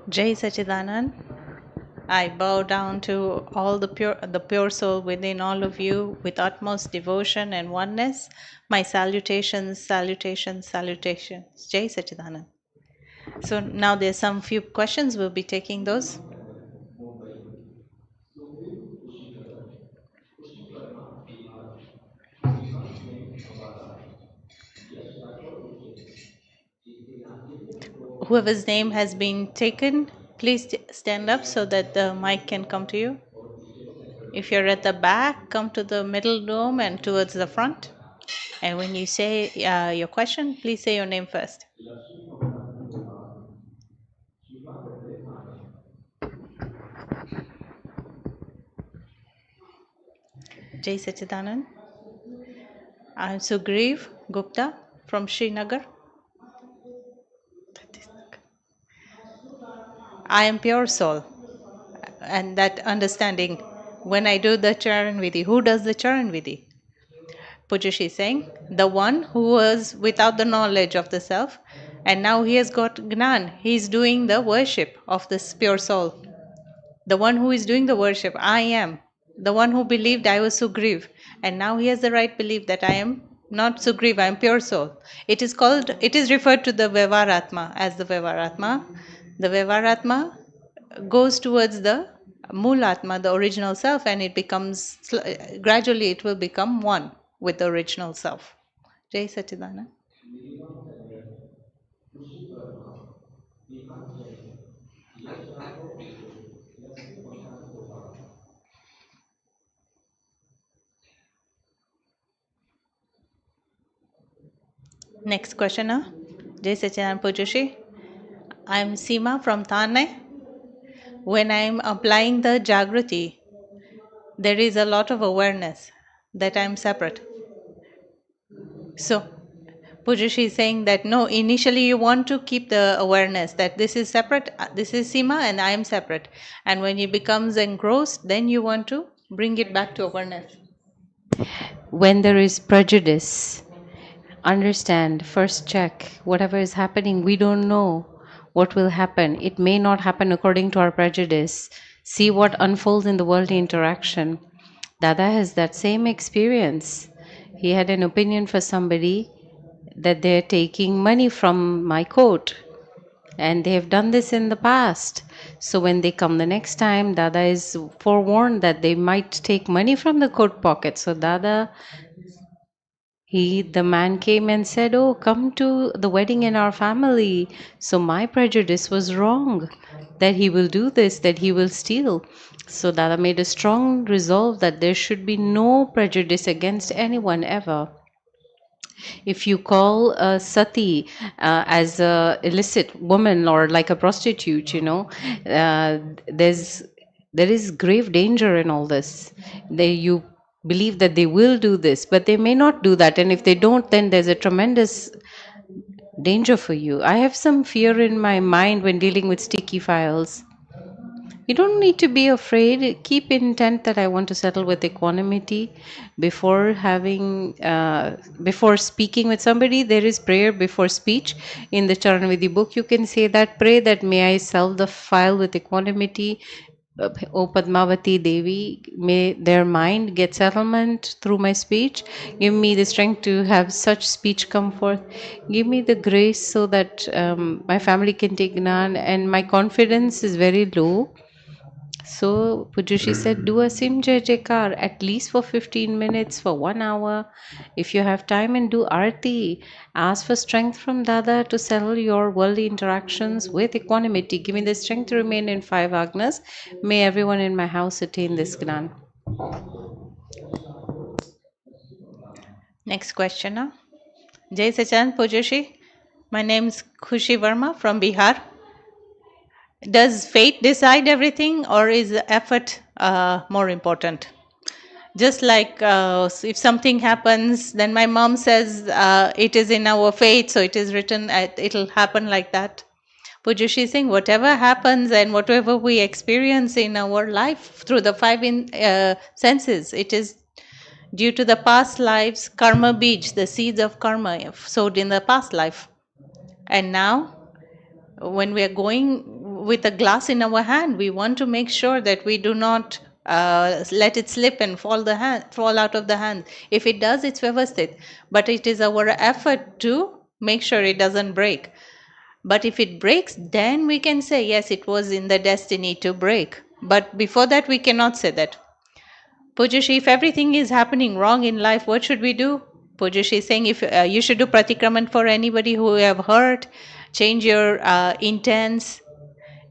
Jai Sachidanand. I bow down to all the pure soul within all of you with utmost devotion and oneness. My salutations, salutations, salutations. Jai Sachidanand. So now there's some few questions. We'll be taking those. Whoever's name has been taken, please stand up so that the mic can come to you. If you're at the back, come to the middle room and towards the front. And when you say your question, please say your name first. Jai Sachidanand. I'm Sugriv Gupta from Srinagar. I am pure soul. And that understanding, when I do the Charan Vidhi, who does the Charan Vidhi? Pujyashree is saying, the one who was without the knowledge of the self, and now he has got Gnan. He is doing the worship of this pure soul. The one who is doing the worship, I am. The one who believed I was Sugriv, and now he has the right belief that I am not Sugriv, I am pure soul. It is referred to the Vyavaratma as the Vyavaratma. The Vyavaratma goes towards the Mulatma, the original self, and it becomes, gradually it will become one with the original self. Jai Satchidana. Next questioner, Jai Satchidanand Pujyashree. I'm Seema from Thane. When I'm applying the Jagrati, there is a lot of awareness that I'm separate. So, Pujyashree is saying that no, initially you want to keep the awareness that this is separate, this is Seema and I am separate. And when he becomes engrossed, then you want to bring it back to awareness. When there is prejudice, understand, first check whatever is happening. We don't know what will happen. It may not happen according to our prejudice. See what unfolds in the world interaction. Dada has that same experience. He had an opinion for somebody that they're taking money from my coat, and they have done this in the past. So when they come the next time, Dada is forewarned that they might take money from the coat pocket. So Dada, the man came and said, "Oh, come to the wedding in our family." So my prejudice was wrong, that he will do this, that he will steal. So Dada made a strong resolve that there should be no prejudice against anyone ever. If you call a sati as a illicit woman or like a prostitute, there is grave danger in all this. You believe that they will do this, but they may not do that, and if they don't, then there's a tremendous danger for you. I have some fear in my mind when dealing with sticky files. You don't need to be afraid. Keep intent that I want to settle with equanimity. Before speaking with somebody, there is prayer before speech. In the Charanvidhi book, you can say that, pray that may I solve the file with equanimity. O Padmavati Devi, may their mind get settlement through my speech. Give me the strength to have such speech come forth. Give me the grace so that my family can take Gnan, and my confidence is very low. So Pujyashree said, do a Sim Jai Jaikar at least for 15 minutes, for 1 hour. If you have time, and do Arti. Ask for strength from Dada to settle your worldly interactions with equanimity. Give me the strength to remain in 5 Agnas. May everyone in my house attain this Gnan. Next questioner, Jai Satchidanand Pujyashree. My name is Khushi Verma from Bihar. Does fate decide everything, or is the effort more important? Just like if something happens, then my mom says it is in our fate, so it is written, it'll happen like that. Pujyashree is saying whatever happens and whatever we experience in our life through the five senses, it is due to the past lives, karma bij, the seeds of karma sowed in the past life. And now, when we are going with a glass in our hand, we want to make sure that we do not let it slip and fall out of the hand. If it does, it's vyavasthit. But it is our effort to make sure it doesn't break. But if it breaks, then we can say, yes, it was in the destiny to break. But before that, we cannot say that. Pujyashree, if everything is happening wrong in life, what should we do? Pujyashree is saying, if you should do pratikraman for anybody who you have hurt, change your intents.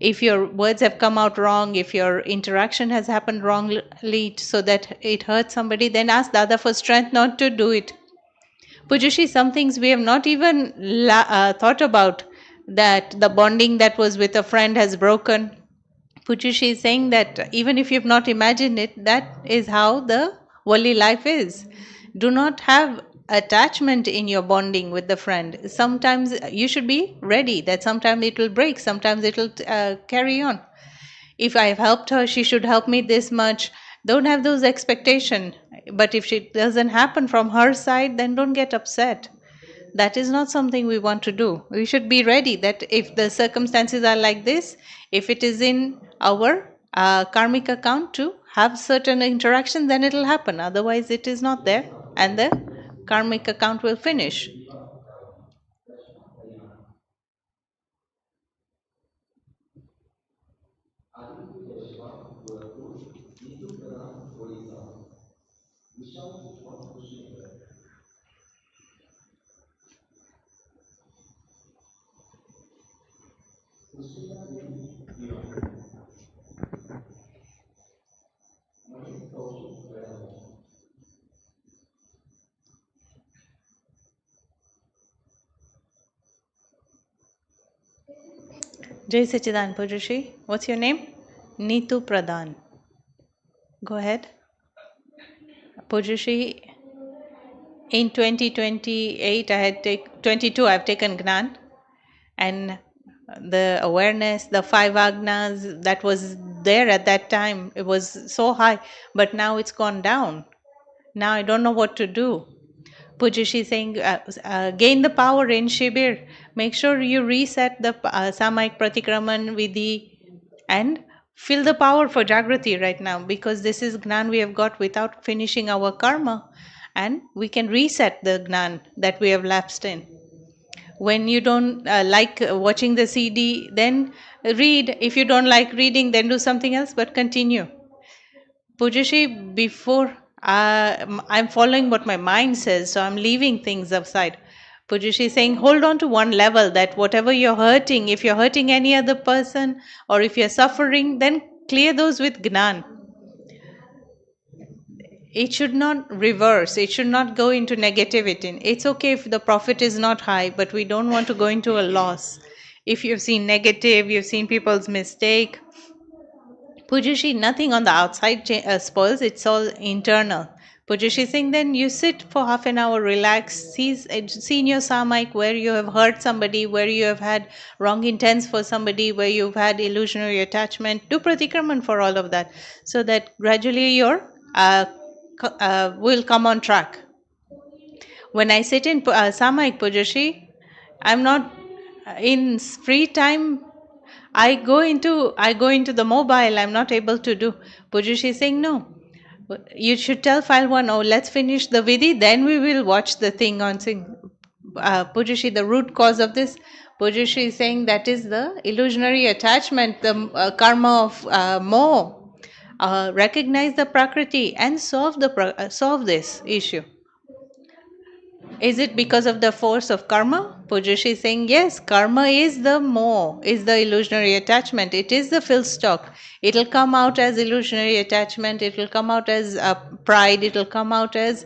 If your words have come out wrong, if your interaction has happened wrongly so that it hurts somebody, then ask Dada for strength not to do it. Pujyashree, some things we have not even thought about, that the bonding that was with a friend has broken. Pujyashree is saying that even if you've not imagined it, that is how the worldly life is. Do not have attachment in your bonding with the friend. Sometimes you should be ready that sometimes it will break, sometimes it will carry on. If I have helped her, she should help me this much. Don't have those expectations. But if it doesn't happen from her side, then don't get upset. That is not something we want to do. We should be ready that if the circumstances are like this, if it is in our karmic account to have certain interaction, then it will happen. Otherwise, it is not there, and the karmic account will finish. Jai Sachidan Pujyashree. What's your name? Neetu Pradhan. Go ahead. Pujyashree, in 2028, 22, I've taken Gnan, and the awareness, the 5 agnas that was there at that time, it was so high, but now it's gone down. Now I don't know what to do. Pujyashree is saying, gain the power in Shibir. Make sure you reset the Samayik Pratikraman Vidhi and feel the power for Jagrati right now, because this is Gnan we have got without finishing our karma, and we can reset the Gnan that we have lapsed in. When you don't like watching the CD, then read. If you don't like reading, then do something else, but continue. Pujyashree, before I'm following what my mind says, so I'm leaving things aside. Pujyashree is saying, hold on to one level, that whatever you're hurting, if you're hurting any other person or if you're suffering, then clear those with Gnan. It should not reverse, it should not go into negativity. It's okay if the profit is not high, but we don't want to go into a loss. If you've seen negative, you've seen people's mistake, Pujyashree, nothing on the outside spoils, it's all internal. Pujyashree saying, then you sit for half an hour, relax, see in your samayik where you have hurt somebody, where you have had wrong intents for somebody, where you've had illusionary attachment. Do pratikraman for all of that, so that gradually your will come on track. When I sit in samayik, Pujyashree, I'm not in free time. I go into the mobile. I'm not able to do. Pujyashree is saying, no. You should tell file 1, oh, let's finish the vidhi, then we will watch the thing on sing. Pujyashree, the root cause of this, Pujyashree is saying that is the illusionary attachment, the karma of moh. Recognize the prakriti and solve this issue. Is it because of the force of karma? Pujyashree is saying, yes, karma is the moh, is the illusionary attachment. It is the fill stock. It will come out as illusionary attachment. It will come out as pride. It will come out as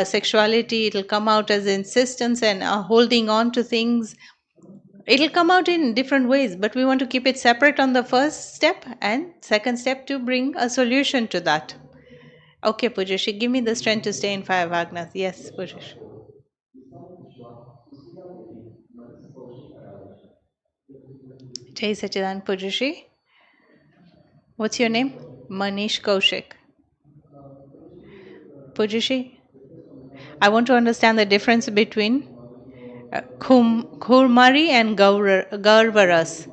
sexuality. It will come out as insistence and holding on to things. It will come out in different ways, but we want to keep it separate on the first step, and second step to bring a solution to that. Okay, Pujyashree, give me the strength to stay in 5 agnas. Yes, Pujyashree. Jai Sachidan Pujyashree. What's your name? Manish Kaushik. Pujyashree, I want to understand the difference between Kurmari and Gaurvaras.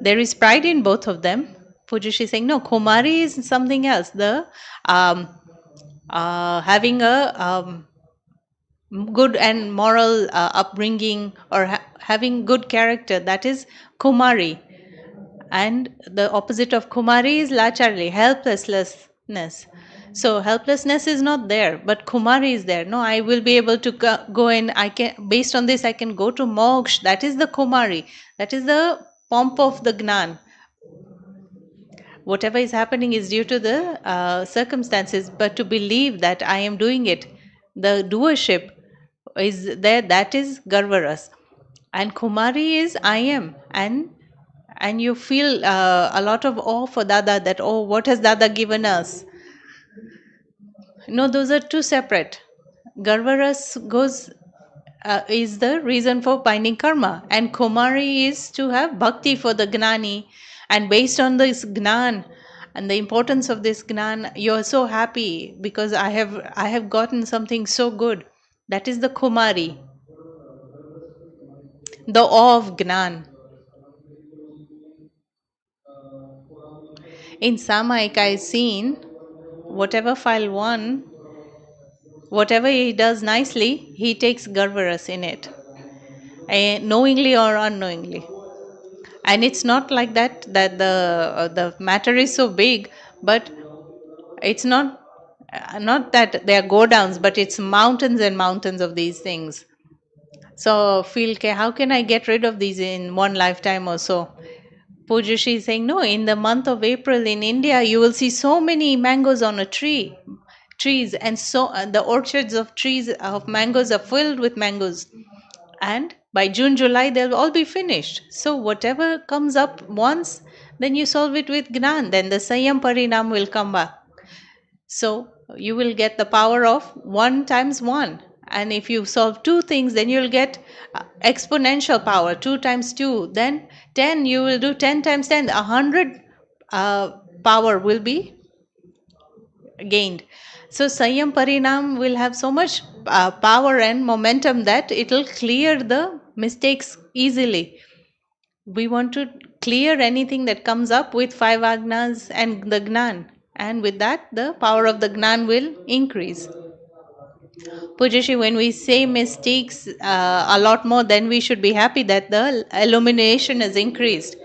There is pride in both of them. Pujyashree is saying, no, Kumari is something else. The um, having a good and moral upbringing, or having good character, that is Kumari. And the opposite of Kumari is Lacharli, helplessness. So helplessness is not there, but Kumari is there. No, I will be able to go and I can, based on this, I can go to moksha. That is the Kumari. That is the pomp of the Gnan. Whatever is happening is due to the circumstances, but to believe that I am doing it, the doership is there, that is Garvaras. And Kumari is I am. And you feel a lot of awe for Dada, that, oh, what has Dada given us? No, those are two separate. Garvaras goes is the reason for binding karma, and Kumari is to have bhakti for the Gnani, and based on this Gnan and the importance of this Gnan, you're so happy because I have gotten something so good. That is the Kumari, the awe of Gnan. In Samaik, I've seen whatever file one, whatever he does nicely, he takes Garvaras in it, knowingly or unknowingly. And it's not like that the matter is so big, but it's not that they are go downs, but it's mountains and mountains of these things. So feel, how can I get rid of these in one lifetime or so? Pujyashree is saying, no, in the month of April in India, you will see so many mangoes on a trees, and so the orchards of trees of mangoes are filled with mangoes. And by June, July, they'll all be finished. So whatever comes up once, then you solve it with Gnan. Then the Sayam Parinam will come back. So you will get the power of 1 times 1. And if you solve two things, then you'll get exponential power, 2 times 2. Then 10, you will do 10 times 10. 100 power will be gained. So Sayam Parinam will have so much power and momentum that it will clear the mistakes easily. We want to clear anything that comes up with 5 agnas and the Gnan. And with that, the power of the Gnan will increase. Pujyashree, when we say mistakes a lot more, then we should be happy that the illumination has increased.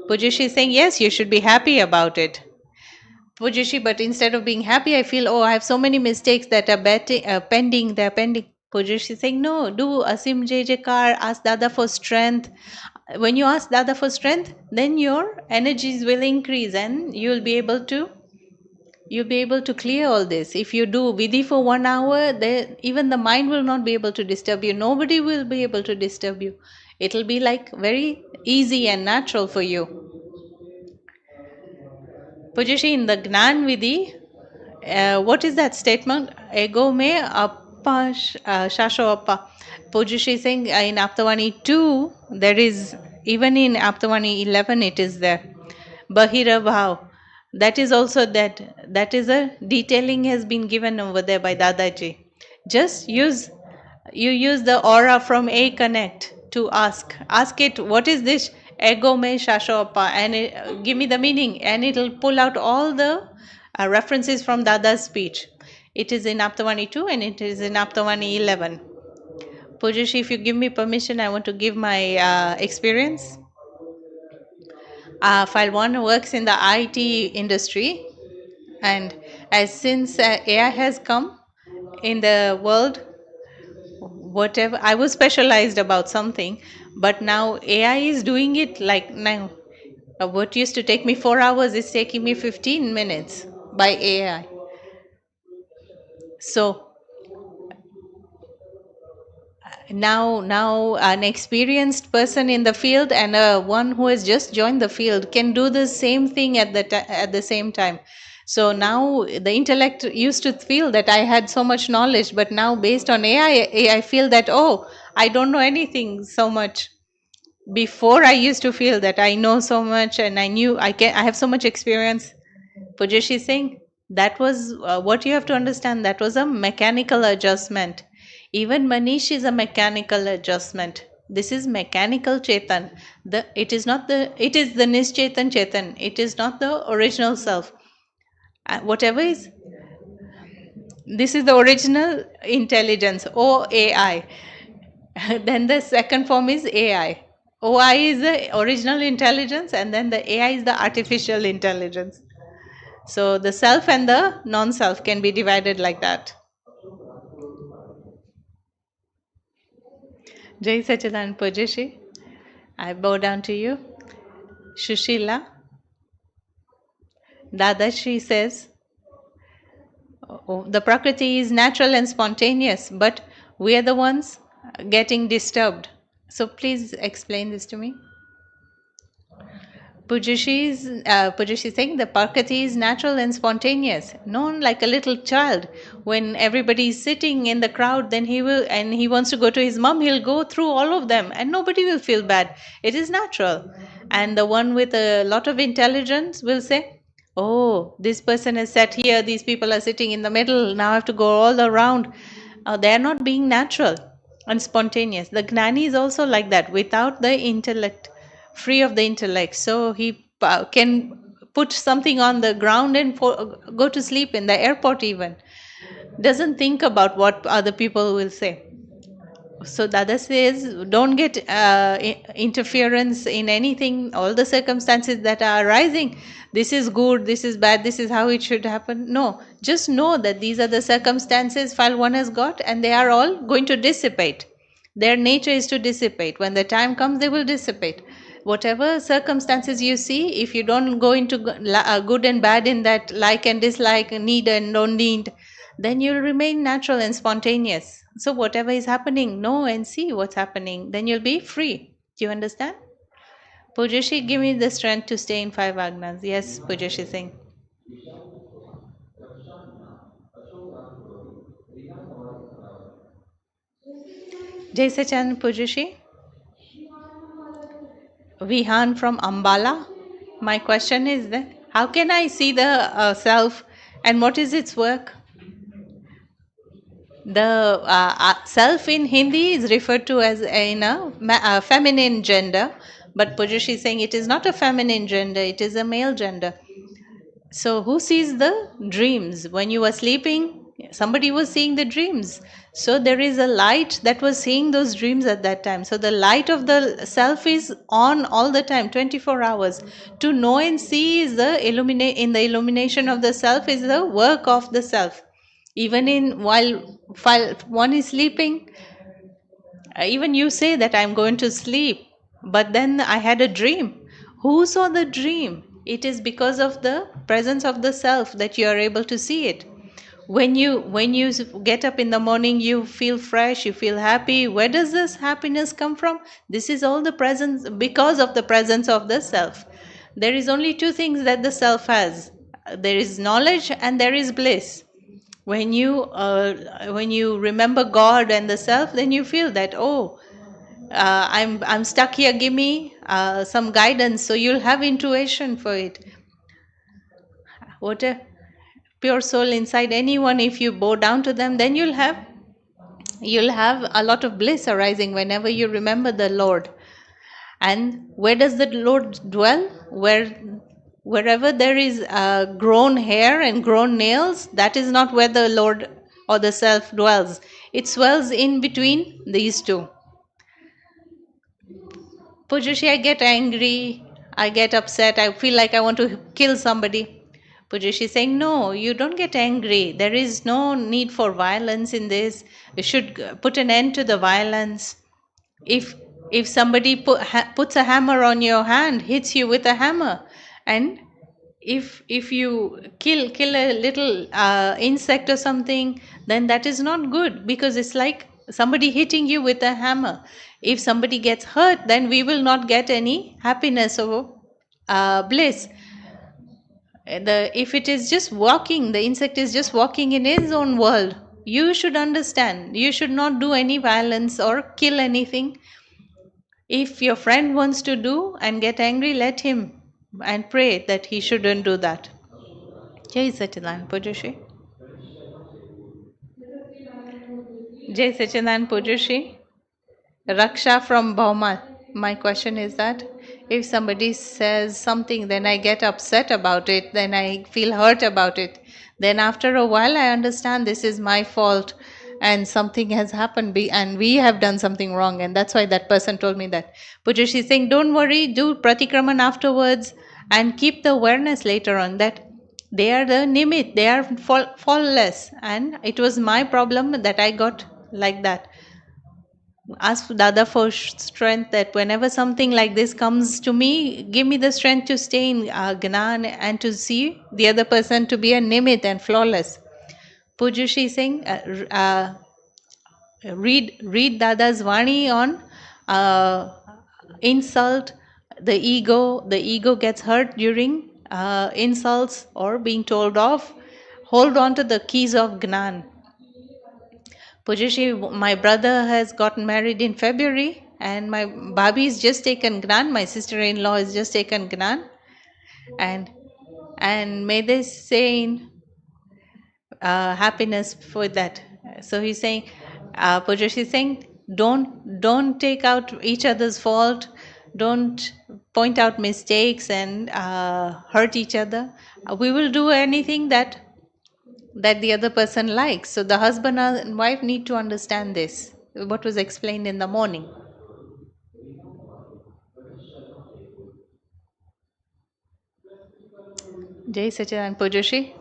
Pujyashree is saying, yes, you should be happy about it. Pujyashree, but instead of being happy, I feel, oh, I have so many mistakes that are pending, they're pending. Pujyashree is saying, no, do Asim Jai Jaikar, ask Dada for strength. When you ask Dada for strength, then your energies will increase and you'll be able to clear all this. If you do vidhi for 1 hour, even the mind will not be able to disturb you. Nobody will be able to disturb you. It'll be like very easy and natural for you. Pujyashree, in the Gnan Vidhi, what is that statement? Ego me appa shasho appa. Pujyashree is saying in Aptavani 2, there is, even in Aptavani 11, it is there. Bahira Bhav. That is also that is a detailing has been given over there by Dadaji. Just use the aura from A Connect to ask it, what is this ego me shashopa, and give me the meaning, and it'll pull out all the references from Dada's speech. It is in Aptavani 2 and it is in Aptavani 11. Pujyashree, if you give me permission, I want to give my experience. File 1 works in the IT industry, and since AI has come in the world, whatever, I was specialized about something, but now AI is doing it like now. What used to take me 4 hours is taking me 15 minutes by AI. So now an experienced person in the field and one who has just joined the field can do the same thing at the same time. So now the intellect used to feel that I had so much knowledge, but now based on AI feel that, oh, I don't know anything so much. Before I used to feel that I know so much and I have so much experience. Pujyashree is saying that was what you have to understand. That was a mechanical adjustment. Even Manish is a mechanical adjustment. This is mechanical Chetan. It is not the, it is the Nischetan Chetan. It is not the original self. Whatever is, this is the original intelligence, or AI. Then the second form is AI. OI is the original intelligence, and then the AI is the artificial intelligence. So the self and the non-self can be divided like that. Jai Sachidan Pujashi, I bow down to you. Shushila, Dada Shri says, oh, the Prakriti is natural and spontaneous, but we are the ones getting disturbed. So please explain this to me. Pujyashree is saying the Prakriti is natural and spontaneous, known like a little child. When everybody is sitting in the crowd, then he wants to go to his mom, he'll go through all of them and nobody will feel bad. It is natural. And the one with a lot of intelligence will say, oh, this person is sat here, these people are sitting in the middle, now I have to go all around. They are not being natural and spontaneous. The Gnani is also like that, without the intellect, free of the intellect. So he can put something on the ground and go to sleep in the airport even. Doesn't think about what other people will say. So Dada says, don't get interference in anything, all the circumstances that are arising. This is good, this is bad, this is how it should happen. No, just know that these are the circumstances file one has got, and they are all going to dissipate. Their nature is to dissipate. When the time comes, they will dissipate. Whatever circumstances you see, if you don't go into good and bad in that, like and dislike, need and don't need, then you'll remain natural and spontaneous. So whatever is happening, know and see what's happening. Then you'll be free. Do you understand? Pujashi, give me the strength to stay in five agnas. Yes, Pujashi Singh. Jai Sachan Pujashi. Vihan from Ambala. My question is that how can I see the self and what is its work? The self in Hindi is referred to as in a feminine gender, but Pujashi is saying it is not a feminine gender, it is a male gender. So, who sees the dreams? When you were sleeping, somebody was seeing the dreams. So, there is a light that was seeing those dreams at that time. So, the light of the self is on all the time, 24 hours. To know and see is in the illumination of the self is the work of the self. Even in while one is sleeping, even you say that I'm going to sleep, but then I had a dream. Who saw the dream? It is because of the presence of the self that you are able to see it. When you get up in the morning, you feel fresh, you feel happy. Where does this happiness come from? This is all the presence, because of the presence of the self. There is only two things that the self has. There is knowledge and there is bliss. When you remember God and the self, then you feel that, oh, I'm stuck here, give me some guidance. So you'll have intuition for it. What a pure soul inside anyone, if you bow down to them, then you'll have a lot of bliss arising whenever you remember the Lord. And where does the Lord dwell? Wherever there is grown hair and grown nails, that is not where the Lord or the self dwells. It dwells in between these two. Pujashi, I get angry, I get upset, I feel like I want to kill somebody. Pujashi is saying, no, you don't get angry. There is no need for violence in this. You should put an end to the violence. If somebody puts a hammer on your hand, hits you with a hammer, and if you kill a little insect or something, then that is not good, because it's like somebody hitting you with a hammer. If somebody gets hurt, then we will not get any happiness or bliss. If it is just walking, the insect is just walking in its own world. You should understand, you should not do any violence or kill anything. If your friend wants to do and get angry, let him, and pray that he shouldn't do that. Jai Sachidan Pujashi. Jai Sachidan Pujashi. Raksha from Bhaumat. My question is that if somebody says something, then I get upset about it, then I feel hurt about it. Then after a while, I understand this is my fault and something has happened and we have done something wrong. And that's why that person told me that. Pujyashree is saying, don't worry, do pratikraman afterwards and keep the awareness later on that they are the nimit, they are faultless. And it was my problem that I got like that. Ask Dada for strength that whenever something like this comes to me, give me the strength to stay in Gnan and to see the other person to be a nimit and flawless. Pujyashree is saying, read Dada's Vani on insult, the ego gets hurt during insults or being told off. Hold on to the keys of Gnan. Pujyashree, my brother has gotten married in February, and my Bhabhi's just taken Gnan. My sister-in-law has just taken Gnan, and may they say in happiness for that. So he's saying, Pujyashree is saying, don't take out each other's fault, don't point out mistakes and hurt each other. We will do anything that the other person likes. So the husband and wife need to understand this, what was explained in the morning. Jai Sachidanand. Pujyashree,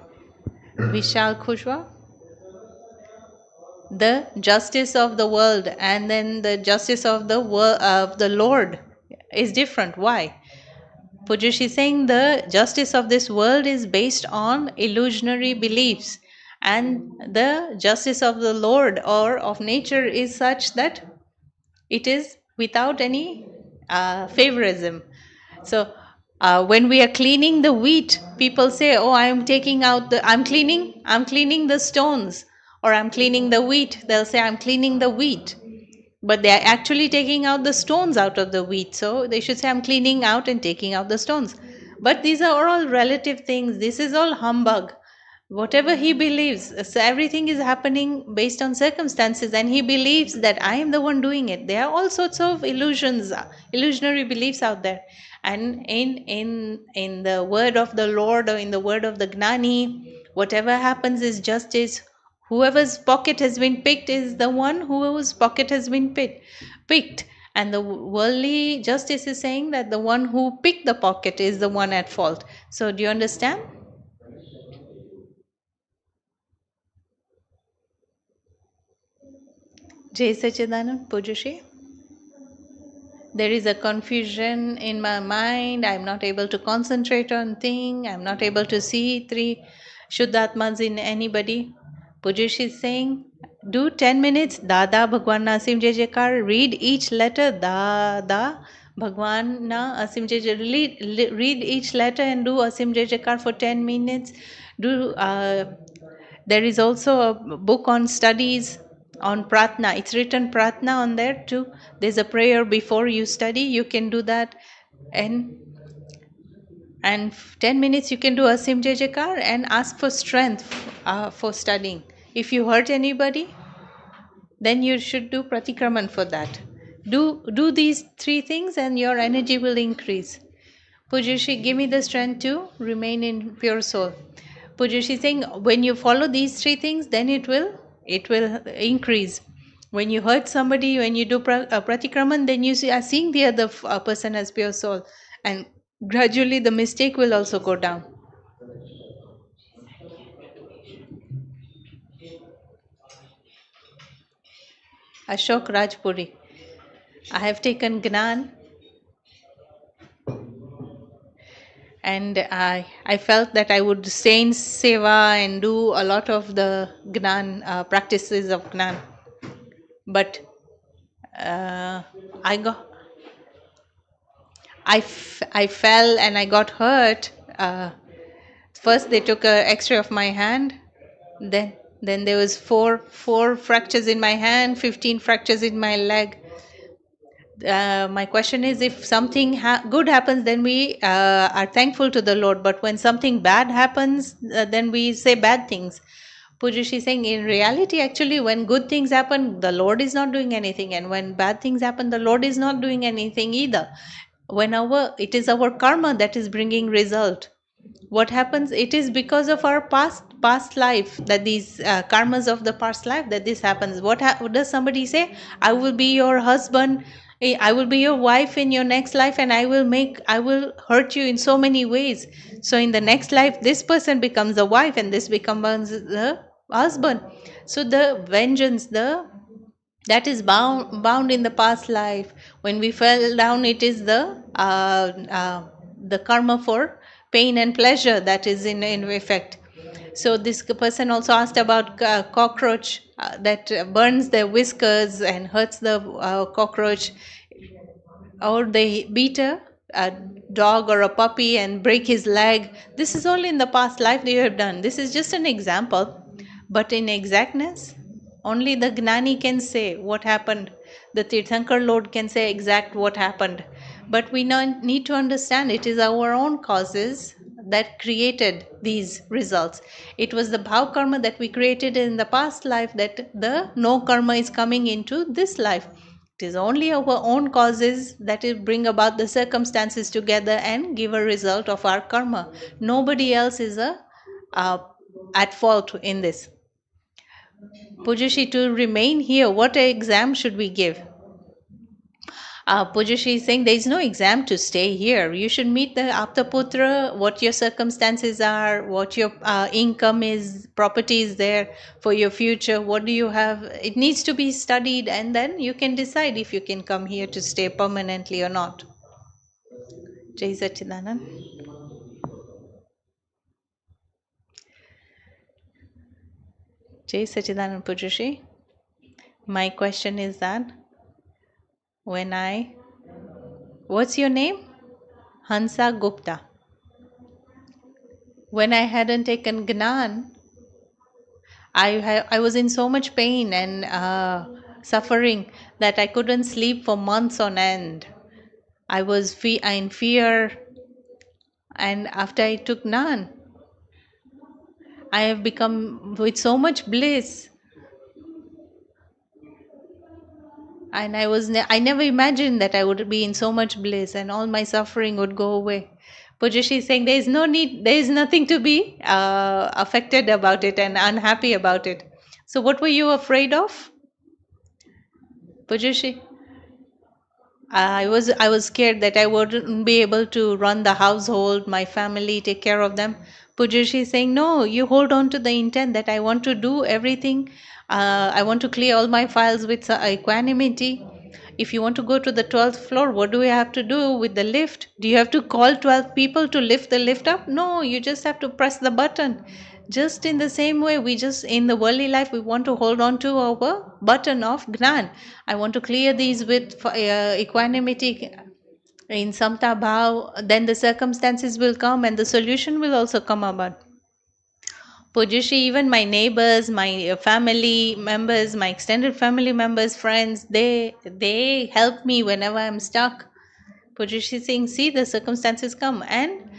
Vishal Khushwa, the justice of the world and then the justice of the of the Lord is different. Why? Pujyashree is saying the justice of this world is based on illusionary beliefs, and the justice of the Lord or of nature is such that it is without any favorism. So when we are cleaning the wheat, people say, "Oh, I'm cleaning the stones, or I'm cleaning the wheat." They'll say, "I'm cleaning the wheat," but they are actually taking out the stones out of the wheat. So they should say, "I'm cleaning out and taking out the stones." But these are all relative things. This is all humbug. Whatever he believes, so everything is happening based on circumstances, and he believes that I am the one doing it. There are all sorts of illusionary beliefs out there, and in the word of the Lord or in the word of the Gnani, whatever happens is justice. Whoever's pocket has been picked is the one whose pocket has been picked, and the worldly justice is saying that the one who picked the pocket is the one at fault. So do you understand? Jai Sachidanand. Pujyashree. There is a confusion in my mind. I'm not able to concentrate on thing. I'm not able to see three Shuddhatmas in anybody. Pujyashree is saying, do 10 minutes. Dada, Bhagwan na Asim Jai Jaikar. Read each letter. Dada, Bhagwan na Asim Jai Jaikar. Read each letter and do Asim Jai Jaikar for 10 minutes. Do there is also a book on studies on pratna. It's written pratna on there too. There's a prayer before you study. You can do that, and 10 minutes you can do Asim Jai Jaikar and ask for strength for studying. If you hurt anybody, then you should do pratikraman for that. Do these three things and your energy will increase. Pujyashree, give me the strength to remain in pure soul. Pujyashree saying, when you follow these three things, then it will increase. When you hurt somebody, when you do pratikraman, then you are seeing the other person as pure soul, and gradually the mistake will also go down. Ashok Rajpuri, I have taken Gnan, and I felt that I would stay in seva and do a lot of the Gnan practices of Gnan. But I fell and I got hurt. First they took an X-ray of my hand, then there was four fractures in my hand, 15 fractures in my leg. My question is, if something good happens, then we are thankful to the Lord. But when something bad happens, then we say bad things. Pujyashree is saying, in reality, actually, when good things happen, the Lord is not doing anything, and when bad things happen, the Lord is not doing anything either. It is our karma that is bringing result. What happens? It is because of our past life that these karmas of the past life that this happens. What does somebody say? I will be your husband. I will be your wife in your next life, and I will hurt you in so many ways. So in the next life, this person becomes the wife, and this becomes the husband. So the vengeance, the that is bound in the past life. When we fell down, it is the karma for pain and pleasure that is in effect. So this person also asked about cockroach that burns their whiskers and hurts the cockroach, or they beat a dog or a puppy and break his leg. This is all in the past life they have done. This is just an example, but in exactness, only the Gnani can say what happened. The Tirthankar Lord can say exact what happened. But we need to understand it is our own causes that created these results. It was the bhav karma that we created in the past life that the no karma is coming into this life. It is only our own causes that will bring about the circumstances together and give a result of our karma. Nobody else is uh, at fault in this. Pujyashree, to remain here, what exam should we give? Pujyashree is saying there is no exam to stay here. You should meet the Aptaputra, what your circumstances are, what your income is, property is there for your future, what do you have. It needs to be studied, and then you can decide if you can come here to stay permanently or not. Jai Sachidanand. Jai Sachidanand Pujyashree. My question is that what's your name? Hansa Gupta. When I hadn't taken Gnan, I was in so much pain and suffering that I couldn't sleep for months on end. I was in fear, and after I took Gnan, I have become with so much bliss. And I never imagined that I would be in so much bliss and all my suffering would go away. Pujyashree is saying there is no need, there is nothing to be affected about it and unhappy about it. So what were you afraid of, Pujyashree? I was scared that I wouldn't be able to run the household, my family, take care of them. Pujyashree is saying, no, you hold on to the intent that I want to do everything. I want to clear all my files with equanimity. If you want to go to the 12th floor, what do we have to do with the lift? Do you have to call 12 people to lift the lift up? No, you just have to press the button. Just in the same way, we just, in the worldly life, we want to hold on to our button of Gnan. I want to clear these with equanimity in Samta Bhav, then the circumstances will come and the solution will also come about. Pujyashree, even my neighbors, my family members, my extended family members, friends, they help me whenever I'm stuck. Pujyashree saying, see, the circumstances come, and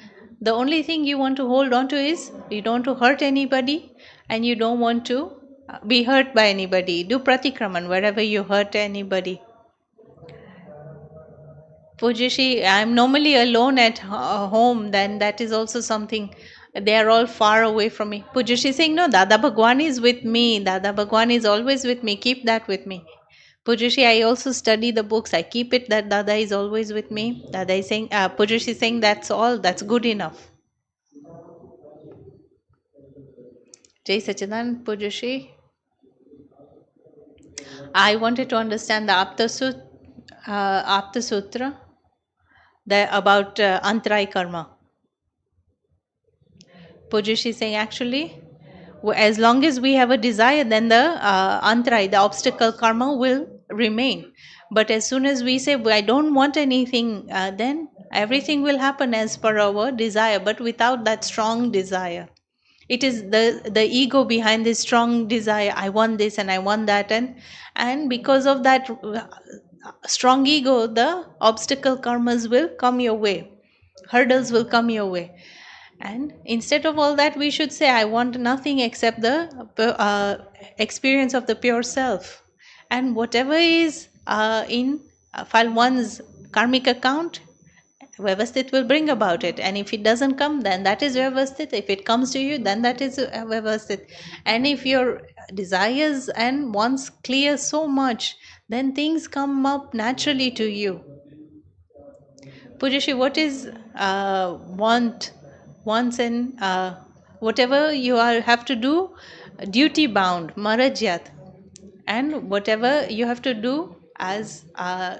the only thing you want to hold on to is you don't want to hurt anybody and you don't want to be hurt by anybody. Do pratikraman wherever you hurt anybody. Pujyashree, I'm normally alone at home, then that is also something. They are all far away from me. Pujyashree saying, no, Dada Bhagwan is with me. Dada Bhagwan is always with me. Keep that with me. Pujyashree, I also study the books. I keep it that Dada is always with me. Dada is saying, Pujyashree is saying, that's all. That's good enough. Jai Sachidanand, Pujyashree. I wanted to understand the Apta Sutra about Antray Karma. Pujyashree is saying, actually, as long as we have a desire, then the antray, the obstacle karma will remain. But as soon as we say, I don't want anything, then everything will happen as per our desire, but without that strong desire. It is the ego behind this strong desire. I want this and I want that. And because of that strong ego, the obstacle karmas will come your way. Hurdles will come your way. And instead of all that, we should say, I want nothing except the experience of the pure self. And whatever is in file one's karmic account, Vyavasthit will bring about it. And if it doesn't come, then that is Vyavasthit. If it comes to you, then that is Vyavasthit. And if your desires and wants clear so much, then things come up naturally to you. Pujashi, what is wants and whatever you are have to do, duty bound, marajyat, and whatever you have to do as a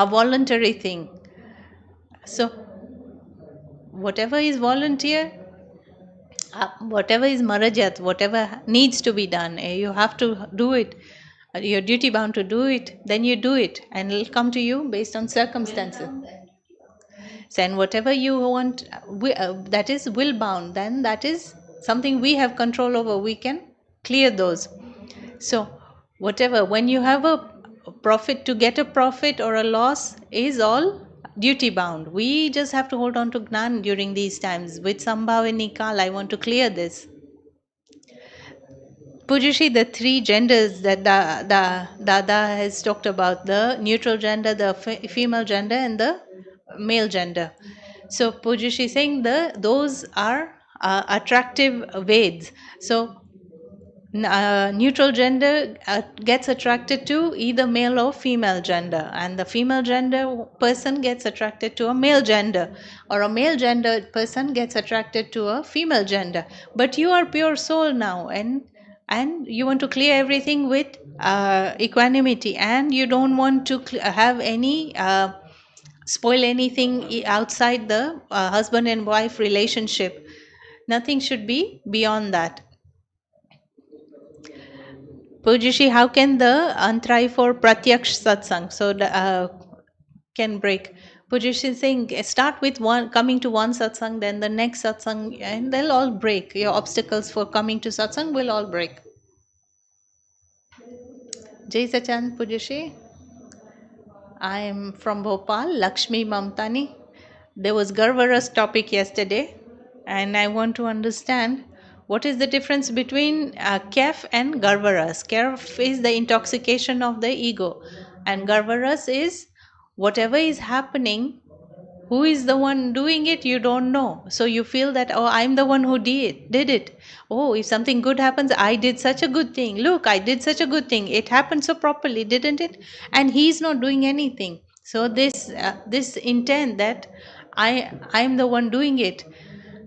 voluntary thing. So whatever is volunteer, whatever is marajat, whatever needs to be done, you have to do it. You're duty bound to do it, then you do it, and it'll come to you based on circumstances. So, and whatever you want, that is will bound, then that is something we have control over. We can clear those. So, whatever, when you have a profit, to get a profit or a loss is all duty bound. We just have to hold on to Gnan during these times. With Sambhav and Nikal, I want to clear this. Pujashi, the three genders that the Dada has talked about, the neutral gender, the female gender, and the male gender. So Pujashi is saying those are attractive Veds. So neutral gender gets attracted to either male or female gender, and the female gender person gets attracted to a male gender, or a male gender person gets attracted to a female gender. But you are pure soul now, and you want to clear everything with equanimity, and you don't want to have any spoil anything outside the husband and wife relationship. Nothing should be beyond that. Pujashi, how can the antrai for pratyaksh satsang can break? Pujashi is saying start with one, coming to one satsang, then the next satsang, and they'll all break. Your obstacles for coming to satsang will all break. Jai Sachan, Pujashi. I am from Bhopal, Lakshmi Mamtani. There was Garvara's topic yesterday, and I want to understand what is the difference between kef and Garvaras. Kef is the intoxication of the ego, and Garvaras is whatever is happening. Who is the one doing it? You don't know. So you feel that, oh, I'm the one who did it. Oh, if something good happens, I did such a good thing. Look, I did such a good thing. It happened so properly, didn't it? And he's not doing anything. So this intent that I'm the one doing it.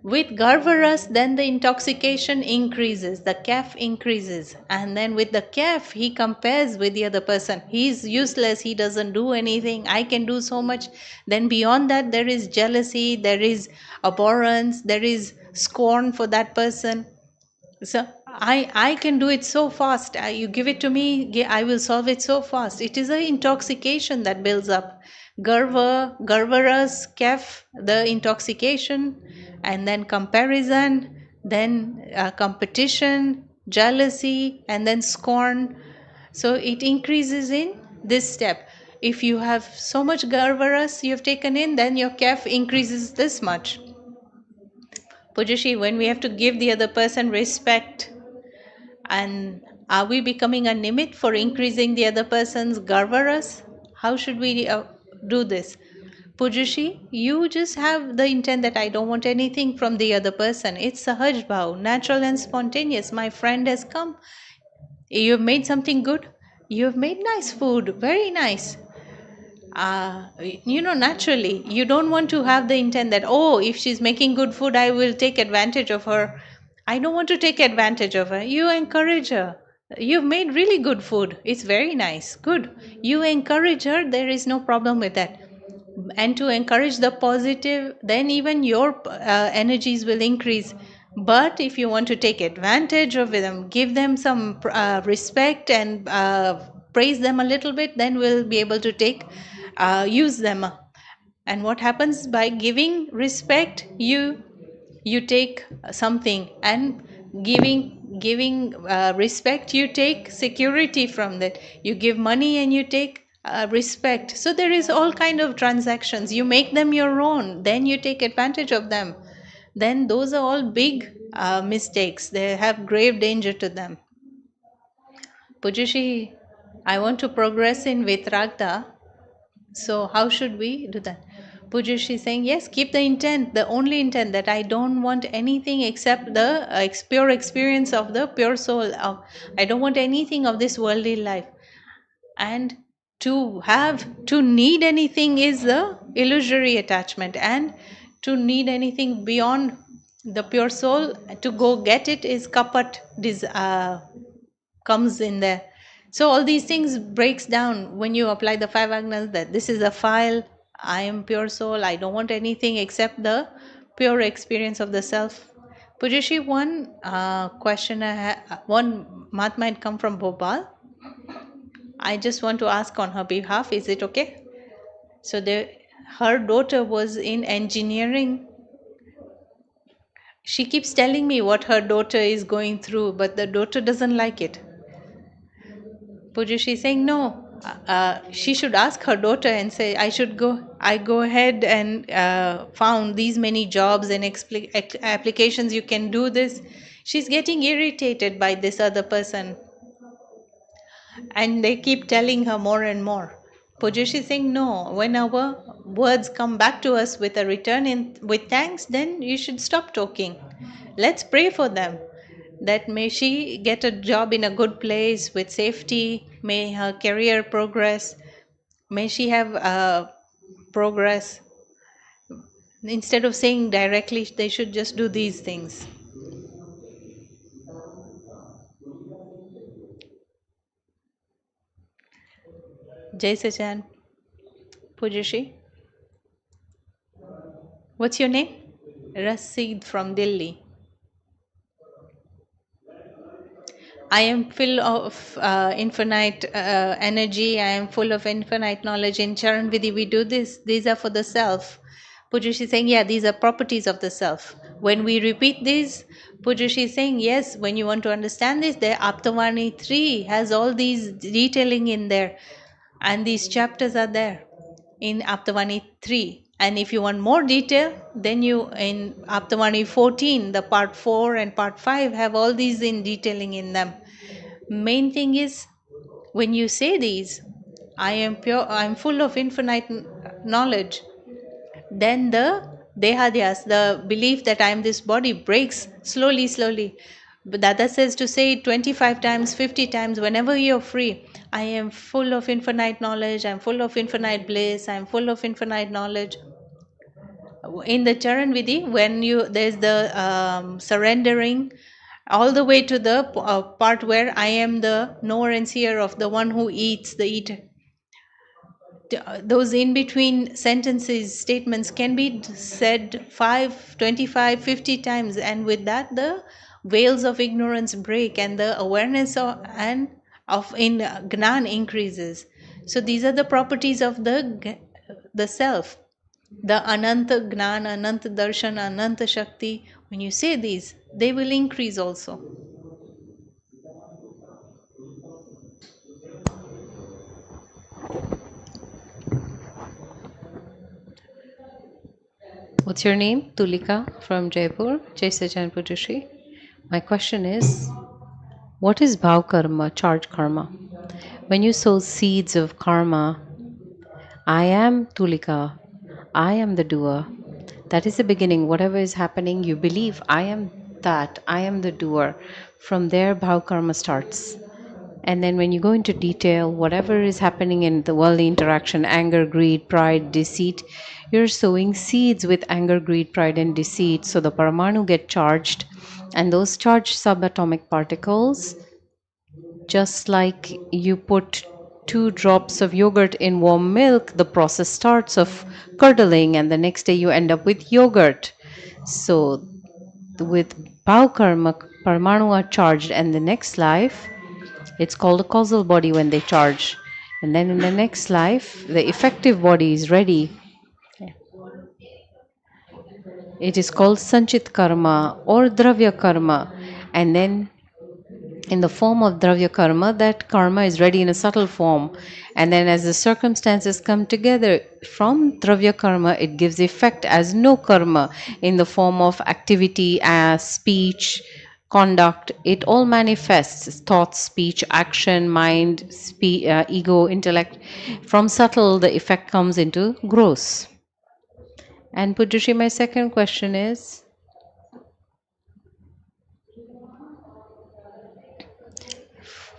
With Garvaras, then the intoxication increases, the kef increases, and then with the kef, he compares with the other person. He's useless, he doesn't do anything, I can do so much. Then beyond that, there is jealousy, there is abhorrence, there is scorn for that person. So I can do it so fast. You give it to me, I will solve it so fast. It is an intoxication that builds up. Garvaras, kef, the intoxication, and then comparison, then competition, jealousy, and then scorn. So it increases in this step. If you have so much Garvaras you have taken in, then your kef increases this much. Pujashi, when we have to give the other person respect, and are we becoming a nimit for increasing the other person's Garvaras? How should we do this? Pujashi, you just have the intent that I don't want anything from the other person. It's sahaj bhav, natural and spontaneous. My friend has come. You have made something good. You have made nice food. Very nice. Naturally, you don't want to have the intent that, oh, if she's making good food, I will take advantage of her. I don't want to take advantage of her. You encourage her. You've made really good food. It's very nice. Good. You encourage her. There is no problem with that. And to encourage the positive, then even your energies will increase. But if you want to take advantage of them, give them some respect and praise them a little bit, then we'll be able to use them. And what happens by giving respect, you take something, and giving respect, you take security from that. You give money and you take respect. So there is all kind of transactions. You make them your own, then you take advantage of them. Then those are all big mistakes. They have grave danger to them. Pujushi, I want to progress in Vitragda. So how should we do that? Pujushi is saying, yes, keep the intent, the only intent that I don't want anything except the pure experience of the pure soul. I don't want anything of this worldly life. And to need anything is the illusory attachment, and to need anything beyond the pure soul, to go get it, is kapat, comes in there. So all these things breaks down when you apply the five agnas, that this is a file, I am pure soul, I don't want anything except the pure experience of the self. Pujashi, one question one Mahatma had come from Bhopal. I just want to ask on her behalf, is it okay? So her daughter was in engineering. She keeps telling me what her daughter is going through, but the daughter doesn't like it. Pujushi is saying no. She should ask her daughter and say, I go ahead and found these many jobs and applications, you can do this. She's getting irritated by this other person, and they keep telling her more and more. Pujushi is saying no. When our words come back to us with a return in with thanks, then you should stop talking. Let's pray for them, that may she get a job in a good place with safety, may her career progress, may she have progress. Instead of saying directly, they should just do these things. Jai Sachan. Pujashi, what's your name? Rasid from Delhi. I am full of infinite energy. I am full of infinite knowledge. In Charan Vidhi, we do this. These are for the self. Pujushi is saying, yeah, these are properties of the self. When we repeat these, Pujushi is saying, yes, when you want to understand this, the Aptavani 3 has all these detailing in there. And these chapters are there in Aptavani 3. And if you want more detail, then you in Aptavani 14, the part 4 and part 5 have all these in detailing in them. Main thing is, when you say these, I am pure, I am full of infinite knowledge, then the dehadyas, the belief that I am this body, breaks slowly, slowly. But Dada says to say it 25 times, 50 times, whenever you're free. I am full of infinite knowledge, I'm full of infinite bliss, I'm full of infinite knowledge. In the Charan Vidhi, when there's the surrendering, all the way to the part where I am the knower and seer of the one who eats, the eater. Those in between sentences, statements can be said 5, 25, 50 times, and with that the veils of ignorance break and the awareness of in Gnan increases. So these are the properties of the self. The Ananta Gnan, Ananta Darshan, Ananta Shakti, when you say these, they will increase also. What's your name? Tulika from Jaipur. Jai Sajan Pujushi. My question is, what is bhav karma, charge karma? When you sow seeds of karma, I am Tulika, I am the doer. That is the beginning. Whatever is happening, you believe, I am that, I am the doer. From there, bhav karma starts. And then when you go into detail, whatever is happening in the worldly interaction, anger, greed, pride, deceit, you're sowing seeds with anger, greed, pride, and deceit. So the paramanu get charged, and those charged subatomic particles, just like you put 2 drops of yogurt in warm milk, the process starts of curdling, and the next day you end up with yogurt. So with bhav karma, paramanu are charged, and the next life, it's called a causal body when they charge. And then in the next life, the effective body is ready. It is called Sanchit Karma or Dravya Karma. And then in the form of dravya karma, that karma is ready in a subtle form. And then as the circumstances come together from dravya karma, it gives effect as no karma in the form of activity, as speech, conduct. It all manifests thought, speech, action, mind, ego, intellect. From subtle, the effect comes into gross. And Pujyashree, my second question is,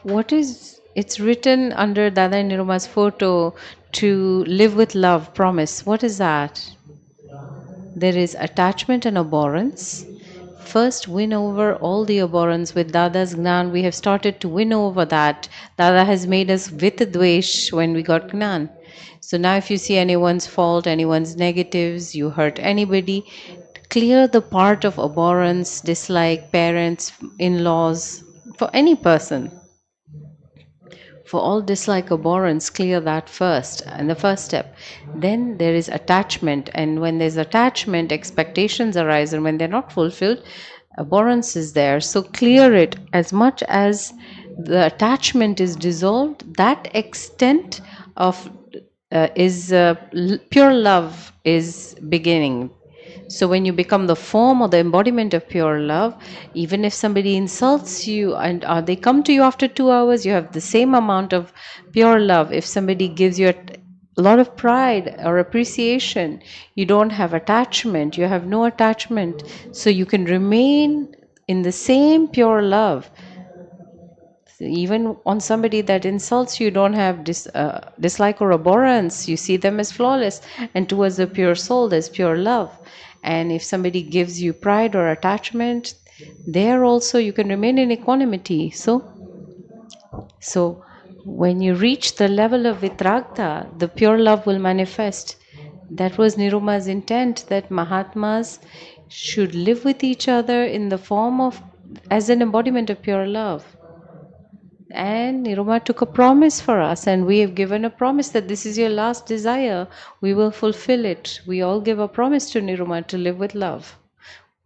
what is, it's written under Dada and Niruma's photo, to live with love, promise. What is that? There is attachment and abhorrence. First, win over all the abhorrence. With Dada's Gnan, we have started to win over that. Dada has made us with dvesh when we got Gnan. So now, if you see anyone's fault, anyone's negatives, you hurt anybody, clear the part of abhorrence, dislike, parents, in laws, for any person. For all dislike, abhorrence, clear that first, and the first step. Then there is attachment, and when there's attachment, expectations arise, and when they're not fulfilled, abhorrence is there. So clear it. As much as the attachment is dissolved, that extent of pure love is beginning. So when you become the form or the embodiment of pure love, even if somebody insults you and they come to you after 2 hours, you have the same amount of pure love. If somebody gives you a lot of pride or appreciation, you don't have attachment, you have no attachment. So you can remain in the same pure love. Even on somebody that insults you, don't have dislike or abhorrence. You see them as flawless, and towards the pure soul there's pure love. And if somebody gives you pride or attachment, there also you can remain in equanimity. So when you reach the level of vitragta, the pure love will manifest. That was Niruma's intent, that Mahatmas should live with each other in the form of, as an embodiment of pure love. And Niruma took a promise for us, and we have given a promise that this is your last desire. We will fulfill it. We all give a promise to Niruma to live with love,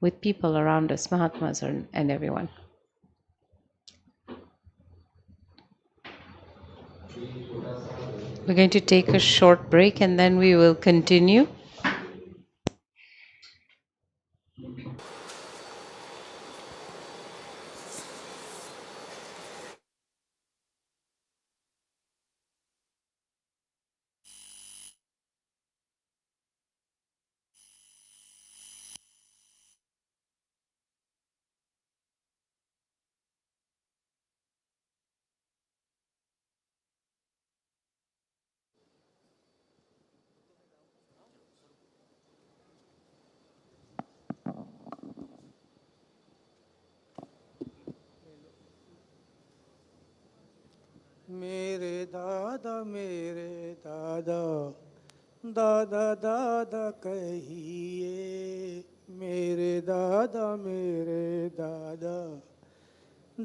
with people around us, Mahatmas and everyone. We're going to take a short break and then we will continue. मेरे दादा दादा दादा कहिए मेरे दादा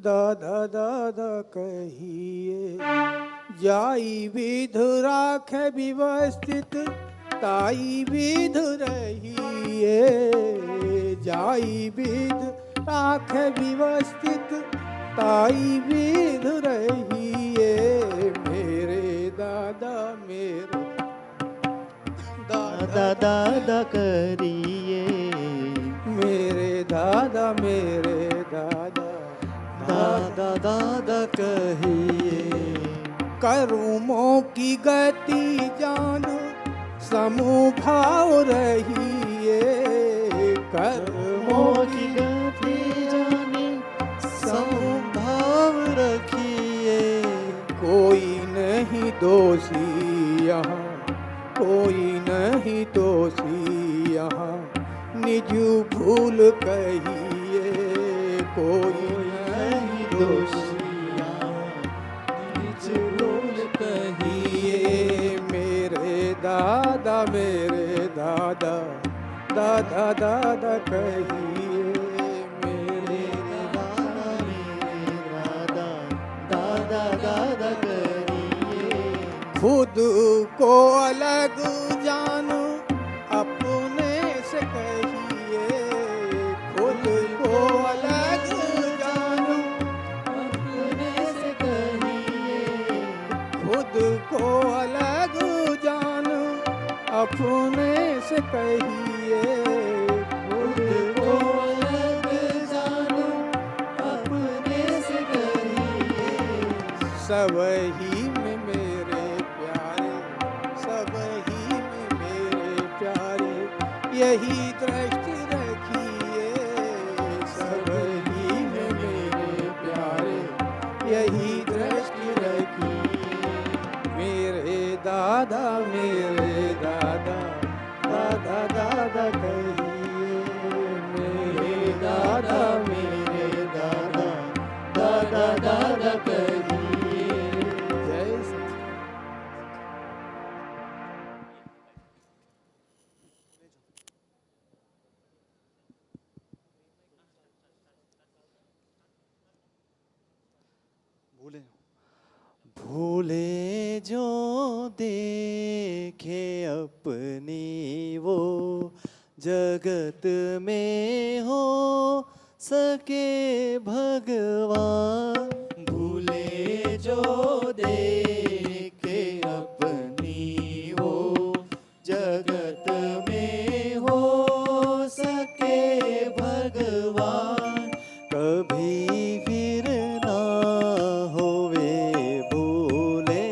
दादा दादा कहिए जाई विध राख व्यवस्थित ताई विध रहिए जाई विध राख व्यवस्थित ताई विध रहिए मेरे दादा दादा करिए मेरे दादा दादा दादा कहिए कर्मों की गति जान समभाव रहिए कर्मों की गति जाने समभाव रखिए कोई नहीं दोषी यहाँ कोई नहीं दोषी यहाँ निज भूल कहिए कोई नहीं दोषी यहाँ निज भूल कहिए मेरे दादा दादा दादा कहिए मेरे दादा दादा दादा कहिए खुद को अलग जानो अपने से कहिए खुद को अलग जानो खुद को अलग जानो अपने से कहिए। सब ही में मेरे प्यारे, सब ही में मेरे प्यारे, यही दृष्टि रखिए। सब ही में मेरे प्यारे, यही दृष्टि रखिए। मेरे दादा, मेरे दादा, दादा दादा कहिए। मेरे दादा, मेरे दादा, दादा दादा कहिए। जय सच्चिदानंद। भूले जो देखे अपनी वो, जगत में हो सके भगवान। भूले जो देखे अपनी वो, जगत में हो सके भगवान। कभी फिर ना होवे भूले,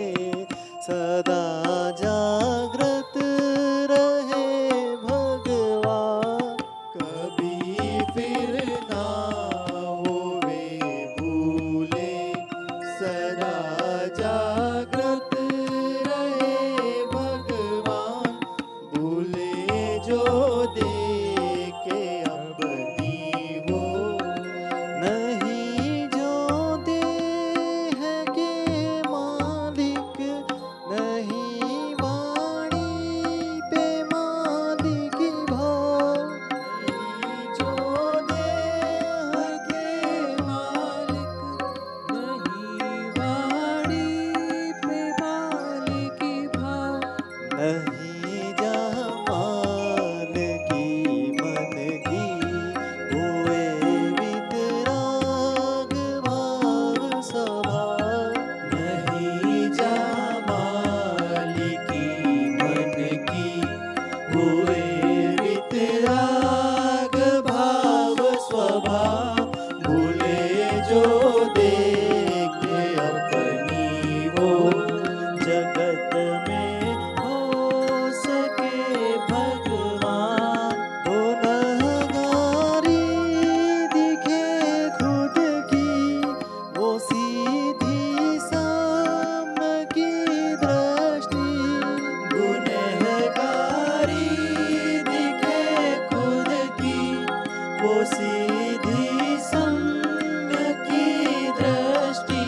सदा जागृत रहे भगवान। कभी फिर ना होवे भूले, सदा जागृत रहे भगवान। भूले जो देखे अपनी वो, नहीं जो देह के मालिक, नहीं वाणी पे मालिक भाव। नहीं जो देह के मालिक, नहीं वाणी पे मालिक भाव। नहीं जहाँ माल की मन की, हुए वितराग भाव स्वभाव। नहीं जहाँ माल की मन की, हुए वितराग भाव स्वभाव। भूले जो देखे अपनी वो, जगत में हो सके भगवान। गुनहगारी दिखे खुद की, वो सीधी साम की दृष्टि। गुनहगारी दिखे खुद की, वो सीधी संग की दृष्टि।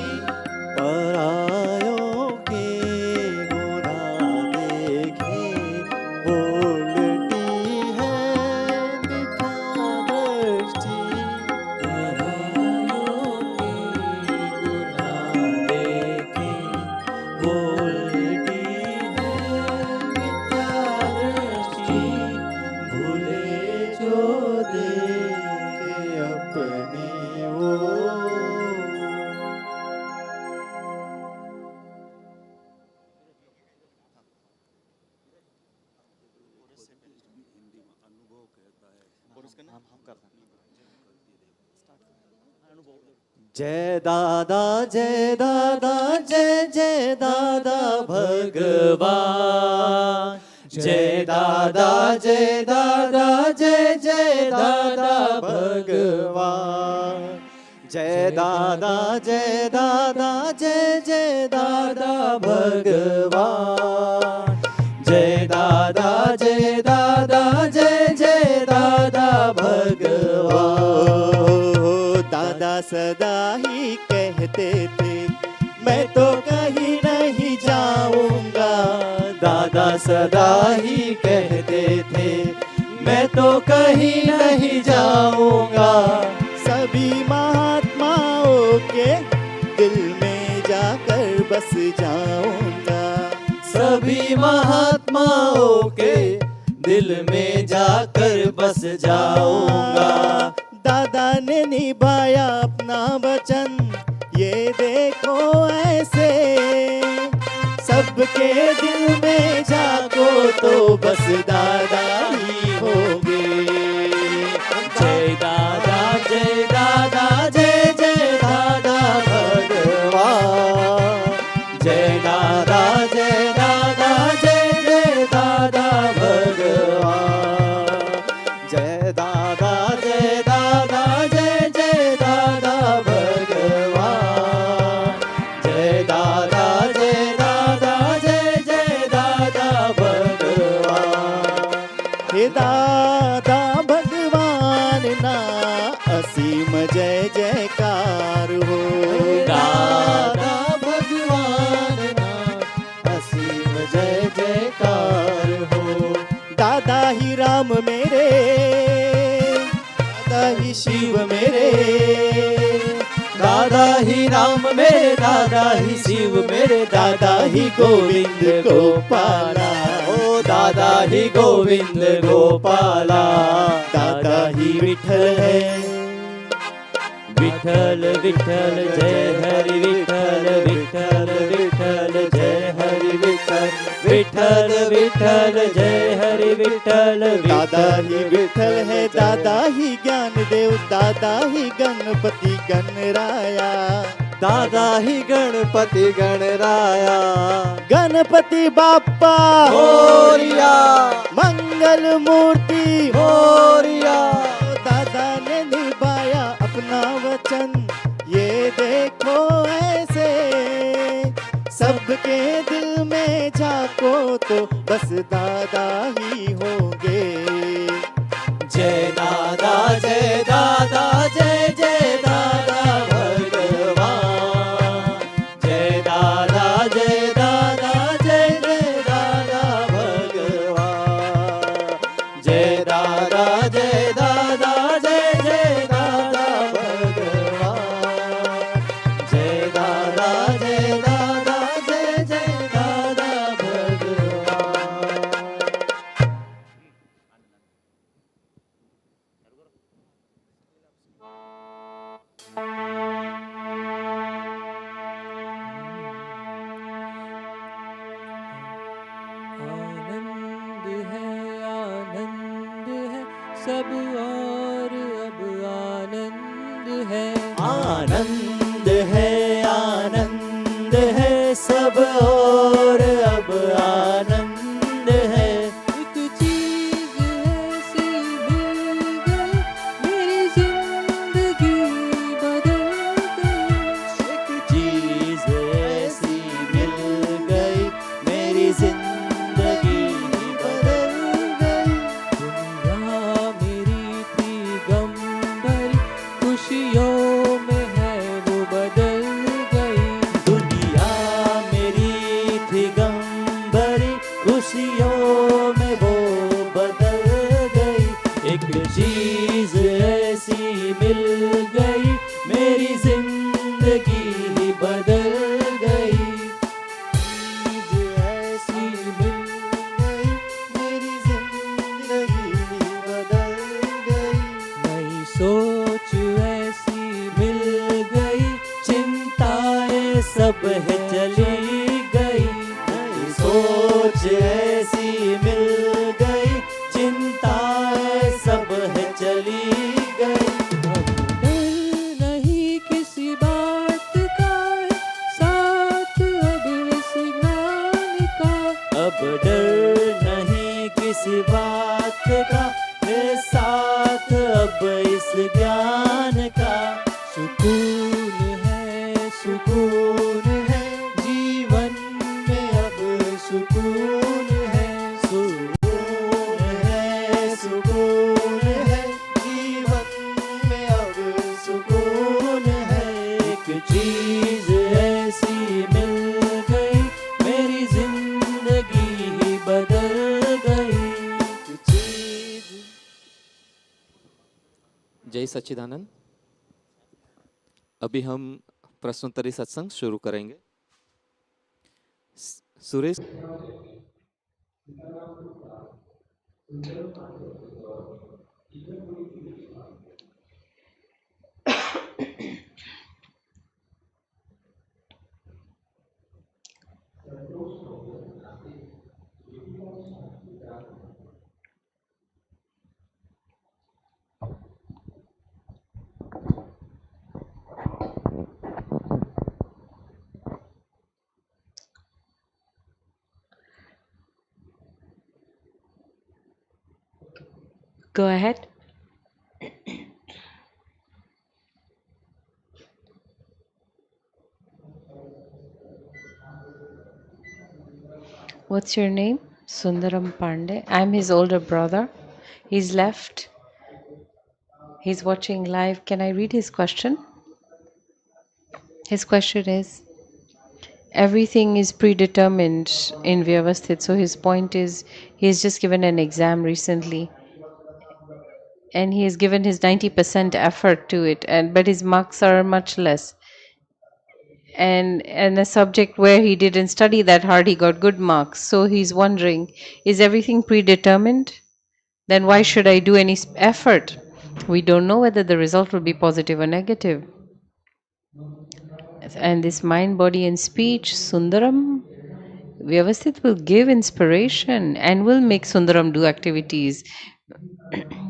परायों के गुनाह देखे, वो उल्टी है मिथ्या दृष्टि। परायों के गुनाह देखे, वो उल्टी है मिथ्या दृष्टि। भूले जो देखे अपनी वो। जय दादा, जय दादा, जय जय दादा भगवान। जय दादा, जय दादा, जय जय दादा भगवान। जय दादा, जय दादा, जय जय दादा भगवान। जय दादा, जय दादा, जय जय दादा भगवान। दादा सदा ही कहते थे, मैं तो कहीं नहीं जाऊंगा। दादा सदा ही कहते थे, मैं तो कहीं नहीं जाऊंगा। सभी महात्माओं के दिल में जाकर बस जाऊंगा। सभी महात्माओं के दिल में जाकर बस जाऊंगा। दादा ने निभाया अपना वचन, ये देखो ऐसे। सबके दिल में जागो तो बस दादा ही होगा। हे दादा भगवान ना असीम जय जयकार हो। दादा भगवान ना असीम जय जयकार हो। दादा ही राम मेरे, दादा ही शिव मेरे, दादा ही राम मेरे, दादा ही शिव मेरे, दादा ही गोविंद गोपाला, ओ दादा ही गोविंद गोपाला, दादा ही विठल है। विठल विठल जय हरि विठल, विठल विठल जय हरि विठल, विठल विठल जय हरि विठल। दादा ही विठल है, दादा ही ज्ञान देव, दादा ही गणपति गणराया, दादा ही गणपति गणराया। गणपति बाप्पा मोरिया, मंगल मूर्ति मोरिया। दादा ने निभाया अपना वचन, ये देखो ऐसे सबके दिल में झांको तो बस दादा ही होंगे। जय दादा जय दादा जय जय दादा भगवान, जय दादा जय दादा जय जय दादा भगवान, जय दादा जय दादा जय जय दादा भगवान, जय दादा जय दादा जय जय दादा भगवान। आनंद है सब और अब आनंद है। आनंद है सब और अब आनंद है। एक चीज ऐसी मिल गई मेरी जिंदगी बदल गई। एक चीज ऐसी मिल गई मेरी जिंदगी बदल गई। दुनिया मेरी थी गम भरी, खुशियों में है वो बदल गई। दुनिया मेरी थी गम भरी, खुशियों में वो बदल गई। एक चीज ऐसी मिल गई मेरी जिंदगी ही बदल गई। चीज ऐसी मिल गई मेरी जिंदगी ही बदल गई। नई सोच ऐसी मिल गई, चिंताएं सब है चली गई। नई सोच ऐसी मिल गई, चिंताएं सब है चली गई। अब डर नहीं किसी बात का है, साथ अब इस ज्ञान का। अब डर नहीं किसी बात का है, साथ अब इस ज्ञान का। सुकून है जीवन में अब सुकून है। सुकून है जीवन में अब सुकून है। एक चीज ऐसी मिल गई मेरी जिंदगी ही बदल गई। एक चीज। जय सच्चिदानंद। अभी हम प्रश्नोत्तरी सत्संग शुरू करेंगे। Suresh, Go ahead. What's your name? Sundaram Pandey. I'm his older brother. He's left. He's watching live. Can I read his question? His question is, everything is predetermined in Vyavasthit. So his point is, he's just given an exam recently and he has given his 90% effort to it, and but his marks are much less. And a subject where he didn't study that hard, he got good marks. So he's wondering, is everything predetermined? Then why should I do any effort? We don't know whether the result will be positive or negative. And this mind, body, and speech, Sundaram, Vyavasthit will give inspiration and will make Sundaram do activities.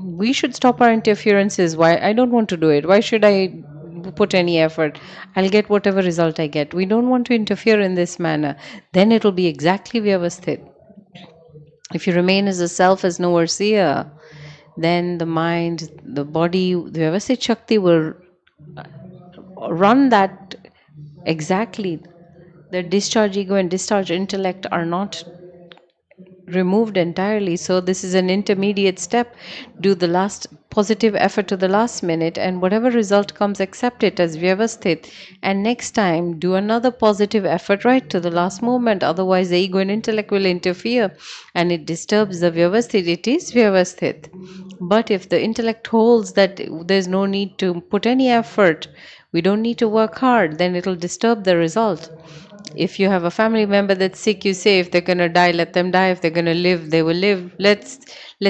We should stop our interferences. Why? I don't want to do it. Why should I put any effort? I'll get whatever result I get. We don't want to interfere in this manner. Then it will be exactly Vyavasthit. If you remain as a self, as no overseer, then the mind, the body, the Vyavasthit Shakti will run that exactly. The discharge ego and discharge intellect are not removed entirely. So this is an intermediate step. Do the last positive effort to the last minute, and whatever result comes, accept it as Vyavasthit. And next time, do another positive effort right to the last moment. Otherwise, the ego and intellect will interfere and it disturbs the Vyavasthit. It is Vyavasthit. But if the intellect holds that there's no need to put any effort, we don't need to work hard, then it'll disturb the result. If you have a family member that's sick, you say if they're going to die, let them die. If they're going to live, they will live. Let's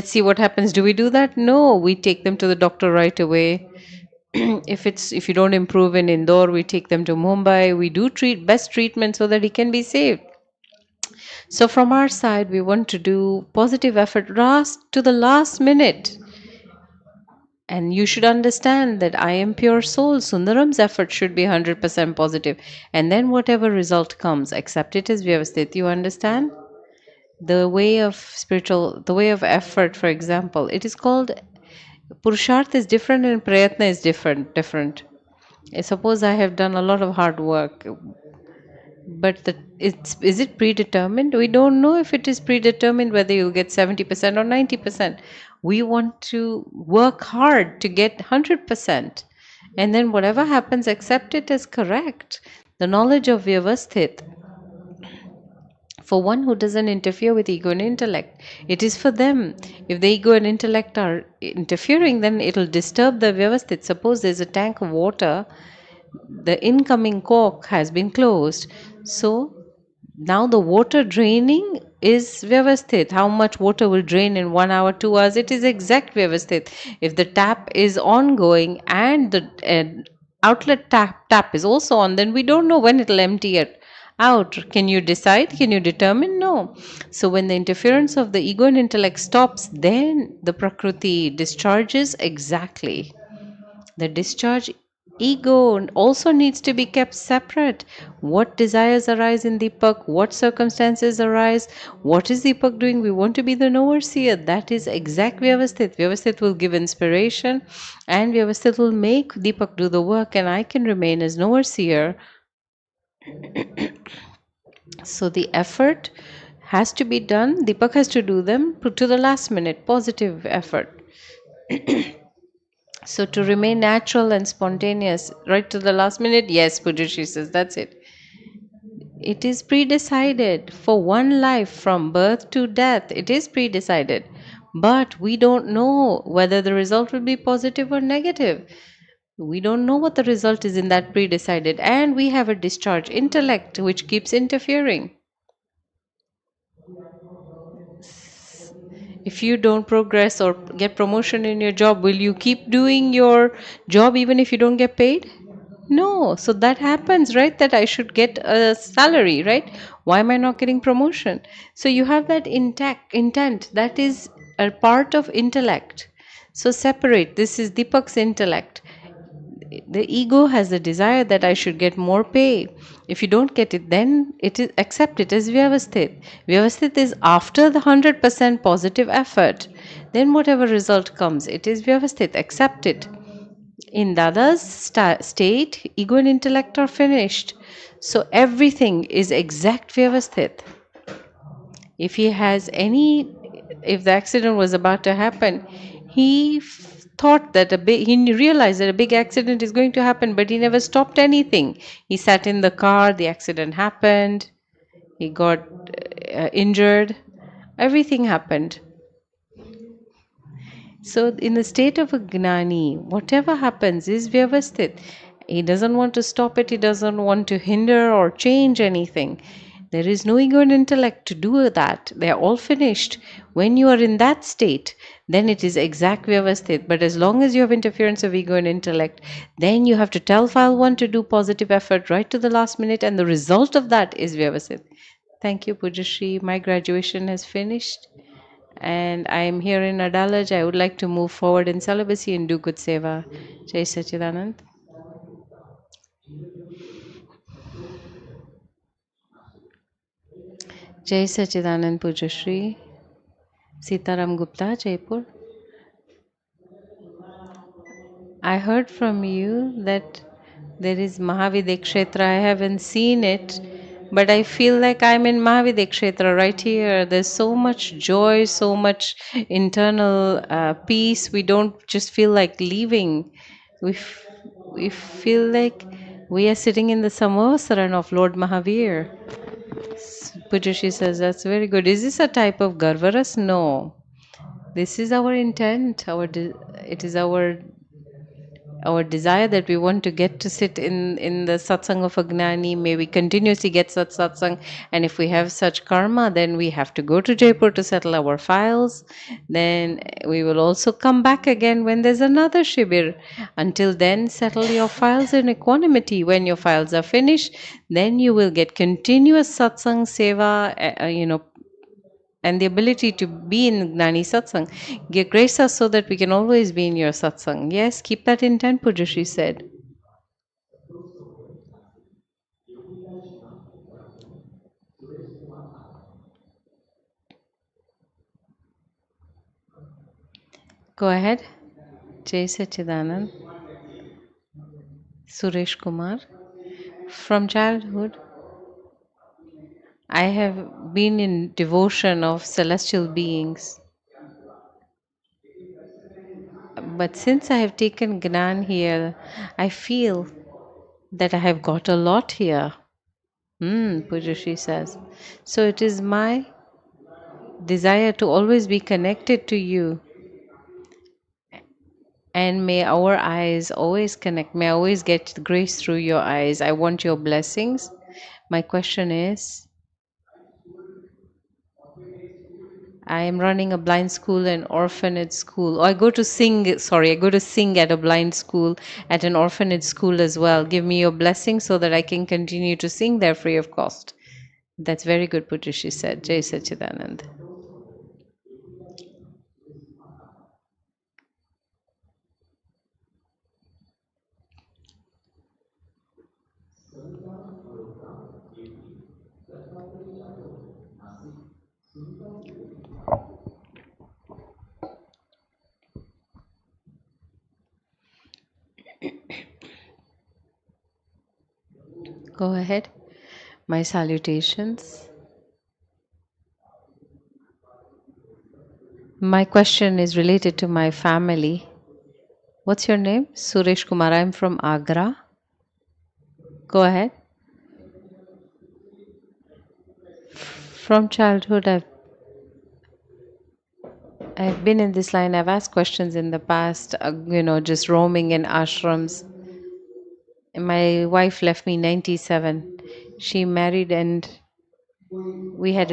see what happens. Do we do that? No, we take them to the doctor right away. If you don't improve in Indore, we take them to Mumbai. We do best treatment so that he can be saved. So from our side, we want to do positive effort to the last minute. And you should understand that I am pure soul. Sundaram's effort should be 100% positive. And then whatever result comes, accept it as Vyavasthit. You understand? The way of the way of effort, for example, it is called, Purusharth is different and Prayatna is different. Suppose I have done a lot of hard work, but is it predetermined? We don't know if it is predetermined whether you'll get 70% or 90%. We want to work hard to get 100%. And then whatever happens, accept it as correct. The knowledge of Vyavasthit, for one who doesn't interfere with ego and intellect, it is for them. If the ego and intellect are interfering, then it'll disturb the Vyavasthit. Suppose there's a tank of water, the incoming cork has been closed. So now the water draining is Vyavasthit. How much water will drain in 1 hour, 2 hours? It is exact Vyavasthit. If the tap is ongoing and the outlet tap is also on, then we don't know when it will empty it out. Can you decide? Can you determine? No. So when the interference of the ego and intellect stops, then the Prakriti discharges exactly. The discharge ego also needs to be kept separate. What desires arise in Deepak? What circumstances arise? What is Deepak doing? We want to be the knower-seer. That is exact Vyavasthit. Vyavasthit will give inspiration and Vyavasthit will make Deepak do the work, and I can remain as knower-seer. So the effort has to be done. Deepak has to do them to the last minute. Positive effort. So to remain natural and spontaneous right to the last minute, yes, Pujyashree says, that's it. It is predecided for one life from birth to death. It is predecided. But we don't know whether the result will be positive or negative. We don't know what the result is in that predecided. And we have a discharge intellect which keeps interfering. If you don't progress or get promotion in your job, will you keep doing your job even if you don't get paid? No. So that happens, right? That I should get a salary, right? Why am I not getting promotion? So you have that intent. That is a part of intellect. So separate. This is Deepak's intellect. The ego has the desire that I should get more pay. If you don't get it, then it is accept it as Vyavasthit. Vyavasthit is after the 100% positive effort. Then whatever result comes, it is Vyavasthit. Accept it. In Dada's state, ego and intellect are finished. So everything is exact Vyavasthit. If he has any if the accident was about to happen, thought that he realized that a big accident is going to happen, but he never stopped anything. He sat in the car, the accident happened, he got injured, everything happened. So, in the state of a gnani, whatever happens is vyavasthit. He doesn't want to stop it, he doesn't want to hinder or change anything. There is no ego and intellect to do that. They are all finished. When you are in that state, then it is exact vyavasthit. But as long as you have interference of ego and intellect, then you have to tell file 1 to do positive effort right to the last minute, and the result of that is vyavasthit. Thank you, Pujyashree. My graduation has finished and I am here in Adalaj. I would like to move forward in celibacy and do good seva. Jai Sachidanand. Jai Sachidanand Pujyashree. Sitaram Gupta, Jaipur. I heard from you that there is Mahavidya Kshetra. I haven't seen it, but I feel like I'm in Mahavidya Kshetra right here. There's so much joy, so much internal peace. We don't just feel like leaving. We feel like we are sitting in the Samvasaran of Lord Mahavir. Pujyashree says that's very good. Is this a type of Garvaras? No. This is our intent. It is our desire that we want to get to sit in the satsang of a gnani. May we continuously get such satsang, and if we have such karma, then we have to go to Jaipur to settle our files. Then we will also come back again when there's another Shibir. Until then, settle your files in equanimity. When your files are finished, then you will get continuous satsang seva, and the ability to be in Gnani Satsang. Grace us so that we can always be in your Satsang. Yes, keep that intent, Pujyashree said. Go ahead. Jai Sachidanand. Suresh Kumar. From childhood, I have been in devotion of celestial beings. But since I have taken Gnan here, I feel that I have got a lot here. Pujyashree says. So it is my desire to always be connected to you. And may our eyes always connect. May I always get grace through your eyes. I want your blessings. My question is, I am running a blind school and orphanage school. I go to sing at a blind school, at an orphanage school as well. Give me your blessing so that I can continue to sing there free of cost. That's very good, Pujyashree said. Jai Sachidanand. Go ahead. My salutations. My question is related to my family. What's your name? Suresh Kumar. I'm from Agra. Go ahead. From childhood, I've been in this line. I've asked questions in the past, just roaming in ashrams. My wife left me 97. She married and we had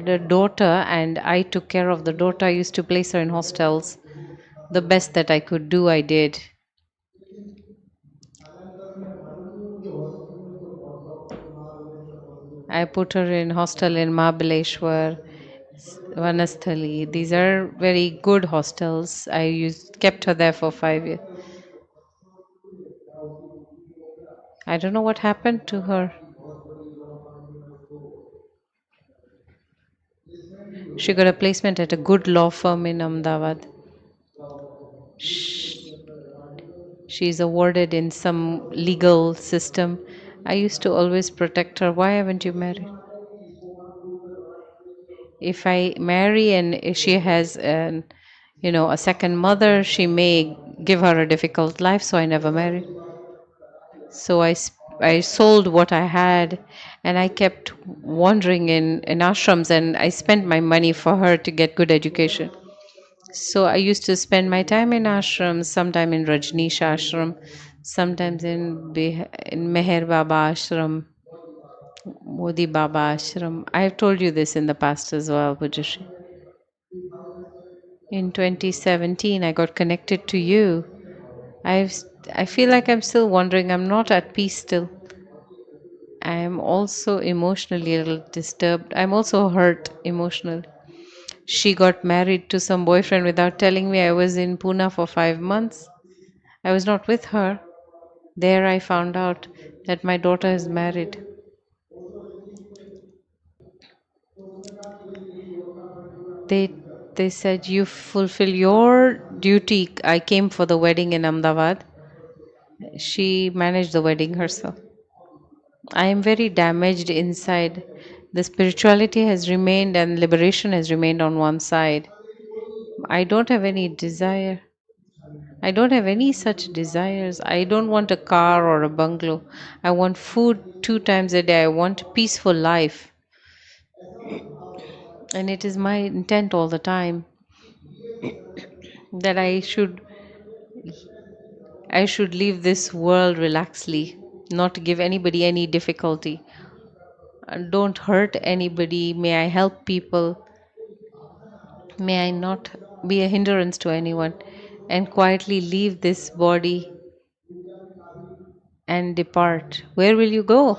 a daughter, and I took care of the daughter. I used to place her in hostels. The best that I could do, I did. I put her in hostel in Mahabaleshwar, Vanasthali. These are very good hostels. Kept her there for 5 years. I don't know what happened to her. She got a placement at a good law firm in Ahmedabad. She is awarded in some legal system. I used to always protect her. Why haven't you married? If I marry and if she has a second mother, she may give her a difficult life, so I never married. So I sold what I had, and I kept wandering in ashrams, and I spent my money for her to get good education. So I used to spend my time in ashrams, sometime in Rajneesh ashram, sometimes in Meher Baba ashram, Modi Baba ashram. I have told you this in the past as well, Pujyashree. In 2017, I got connected to you. I've I feel like I'm still wandering. I'm not at peace still. I am also emotionally a little disturbed. I'm also hurt emotionally. She got married to some boyfriend without telling me. I was in Pune for 5 months. I was not with her. There I found out that my daughter is married. They they said you fulfill your duty. I came for the wedding in Ahmedabad. She managed the wedding herself. I am very damaged inside. The spirituality has remained and liberation has remained on one side. I don't have any desire. I don't have any such desires. I don't want a car or a bungalow. I want food 2 times a day. I want a peaceful life. And it is my intent all the time that I should leave this world relaxedly, not give anybody any difficulty. Don't hurt anybody. May I help people. May I not be a hindrance to anyone, and quietly leave this body and depart. Where will you go?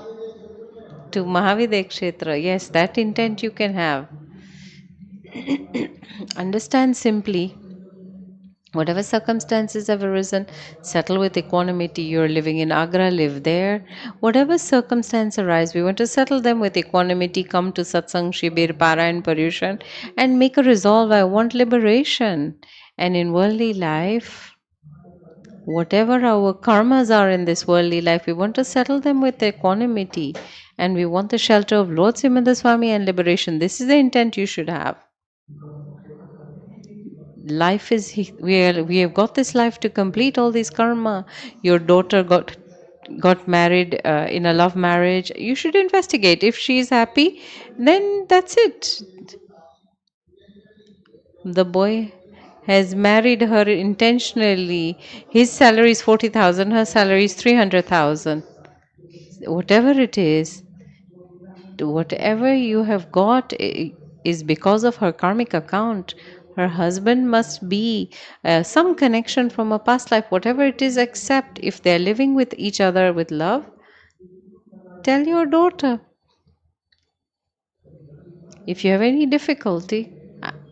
To Mahavidya Kshetra. Yes, that intent you can have. Understand simply, whatever circumstances have arisen, settle with equanimity. You're living in Agra, live there. Whatever circumstance arise, we want to settle them with equanimity. Come to Satsang, Shibir, Para and Paryushan and make a resolve. I want liberation. And in worldly life, whatever our karmas are in this worldly life, we want to settle them with equanimity. And we want the shelter of Lord Simanda Swami and liberation. This is the intent you should have. Life is we have got this life to complete all these karma. Your daughter got married in a love marriage. You should investigate. If she is happy, then that's it. The boy has married her intentionally. His salary is 40,000, her salary is 300,000. Whatever it is, whatever you have got is because of her karmic account. Her husband must be some connection from a past life, whatever it is, except if they're living with each other with love. Tell your daughter. If you have any difficulty,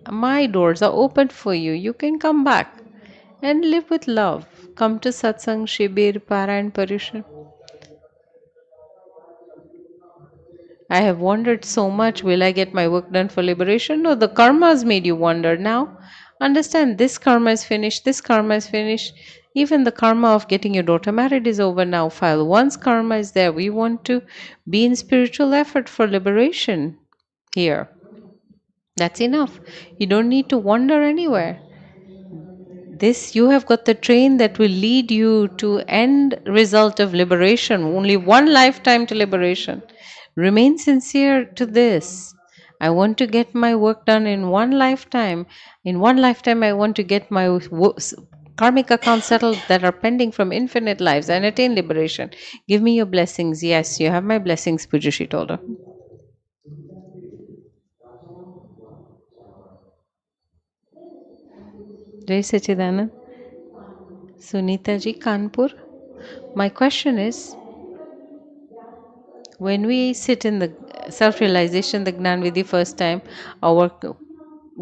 my doors are open for you. You can come back and live with love. Come to Satsang, Shibir, Para and Paryushan. I have wondered so much, will I get my work done for liberation? No, the karma has made you wonder. Now, understand this karma is finished, this karma is finished. Even the karma of getting your daughter married is over now. File once karma is there, we want to be in spiritual effort for liberation here. That's enough. You don't need to wander anywhere. This, you have got the train that will lead you to end result of liberation. Only one lifetime to liberation. Remain sincere to this. I want to get my work done in one lifetime. In one lifetime, I want to get my karmic accounts settled that are pending from infinite lives and attain liberation. Give me your blessings. Yes, you have my blessings, Pujyashree told her. Jai Sachidanand. Sunita ji, Kanpur. My question is, when we sit in the self-realization, the Gnan Vidhi first time, our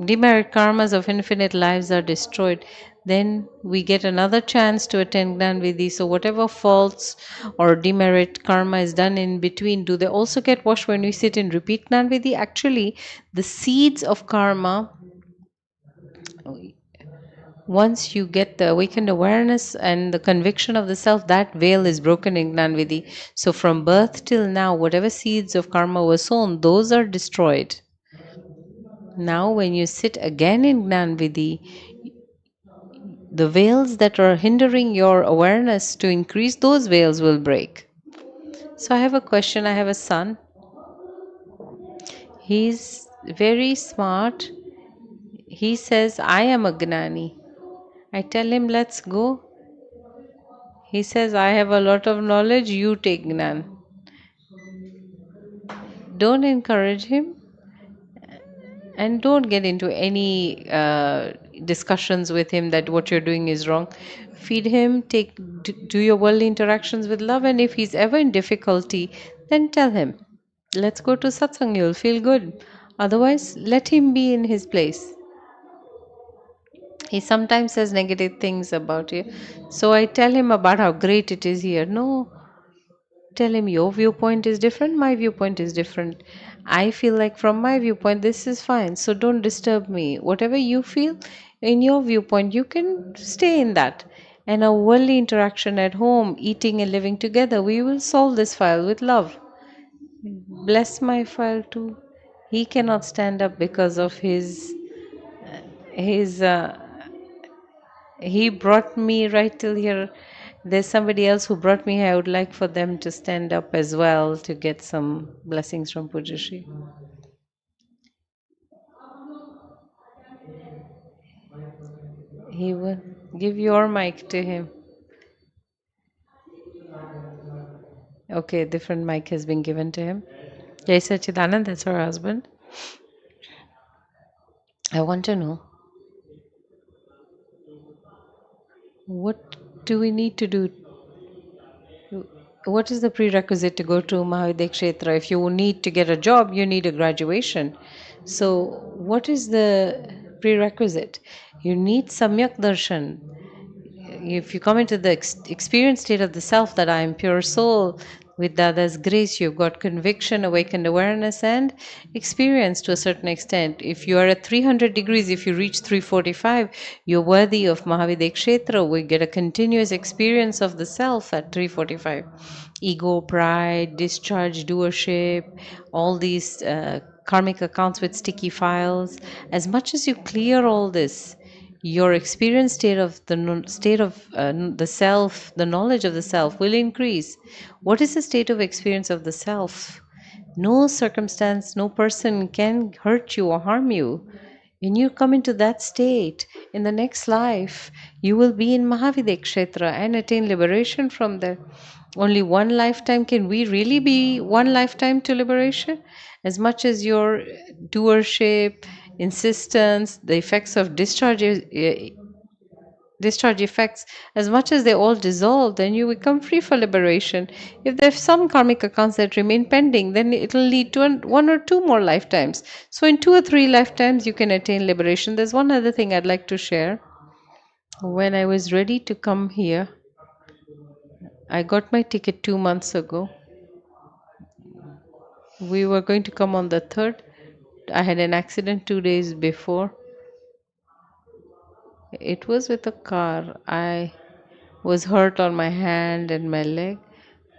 demerit karmas of infinite lives are destroyed. Then we get another chance to attend Gnan Vidhi. So whatever faults or demerit karma is done in between, do they also get washed when we sit in repeat Gnan Vidhi? Actually, the seeds of karma, once you get the awakened awareness and the conviction of the self, that veil is broken in Gnan Vidhi. So from birth till now, whatever seeds of karma were sown, those are destroyed. Now, when you sit again in Gnan Vidhi, the veils that are hindering your awareness to increase, those veils will break. So, I have a question. I have a son. He's very smart. He says, I am a Gnani. I tell him, let's go. He says, I have a lot of knowledge, you take Gnan. Don't encourage him and don't get into any discussions with him that what you're doing is wrong. Feed him, do your worldly interactions with love, and if he's ever in difficulty, then tell him, let's go to Satsang, you'll feel good. Otherwise, let him be in his place. He sometimes says negative things about you. So I tell him about how great it is here. No, tell him your viewpoint is different, my viewpoint is different. I feel like from my viewpoint this is fine, so don't disturb me. Whatever you feel in your viewpoint, you can stay in that. And a worldly interaction at home, eating and living together, we will solve this file with love. Bless my file too. He cannot stand up because of his he brought me right till here. There's somebody else who brought me here. I would like for them to stand up as well to get some blessings from Pujyashree. He will give your mic to him. Okay, different mic has been given to him. Jai Sachidanand, that's her husband. I want to know, what do we need to do? What is the prerequisite to go to Mahavidya Kshetra? If you need to get a job, you need a graduation. So, what is the prerequisite? You need Samyak Darshan. If you come into the experienced state of the self that I am pure soul, with Dada's grace, you've got conviction, awakened awareness, and experience to a certain extent. If you are at 300 degrees, if you reach 345, you're worthy of Mahavidya Kshetra. We get a continuous experience of the self at 345. Ego, pride, discharge, doership, all these karmic accounts with sticky files. As much as you clear all this, your experience state of the self, the knowledge of the self will increase. What is the state of experience of the self? No circumstance, no person can hurt you or harm you. When you come into that state, in the next life, you will be in Mahavidya Kshetra and attain liberation from there. Only one lifetime. Can we really be one lifetime to liberation? As much as your doership, insistence, the effects of discharge effects, as much as they all dissolve, then you become free for liberation. If there's some karmic accounts that remain pending, then it will lead to one or two more lifetimes. So in 2 or 3 lifetimes, you can attain liberation. There's one other thing I'd like to share. When I was ready to come here, I got my ticket 2 months ago. We were going to come on the 3rd. I had an accident 2 days before. It was with a car. I was hurt on my hand and my leg,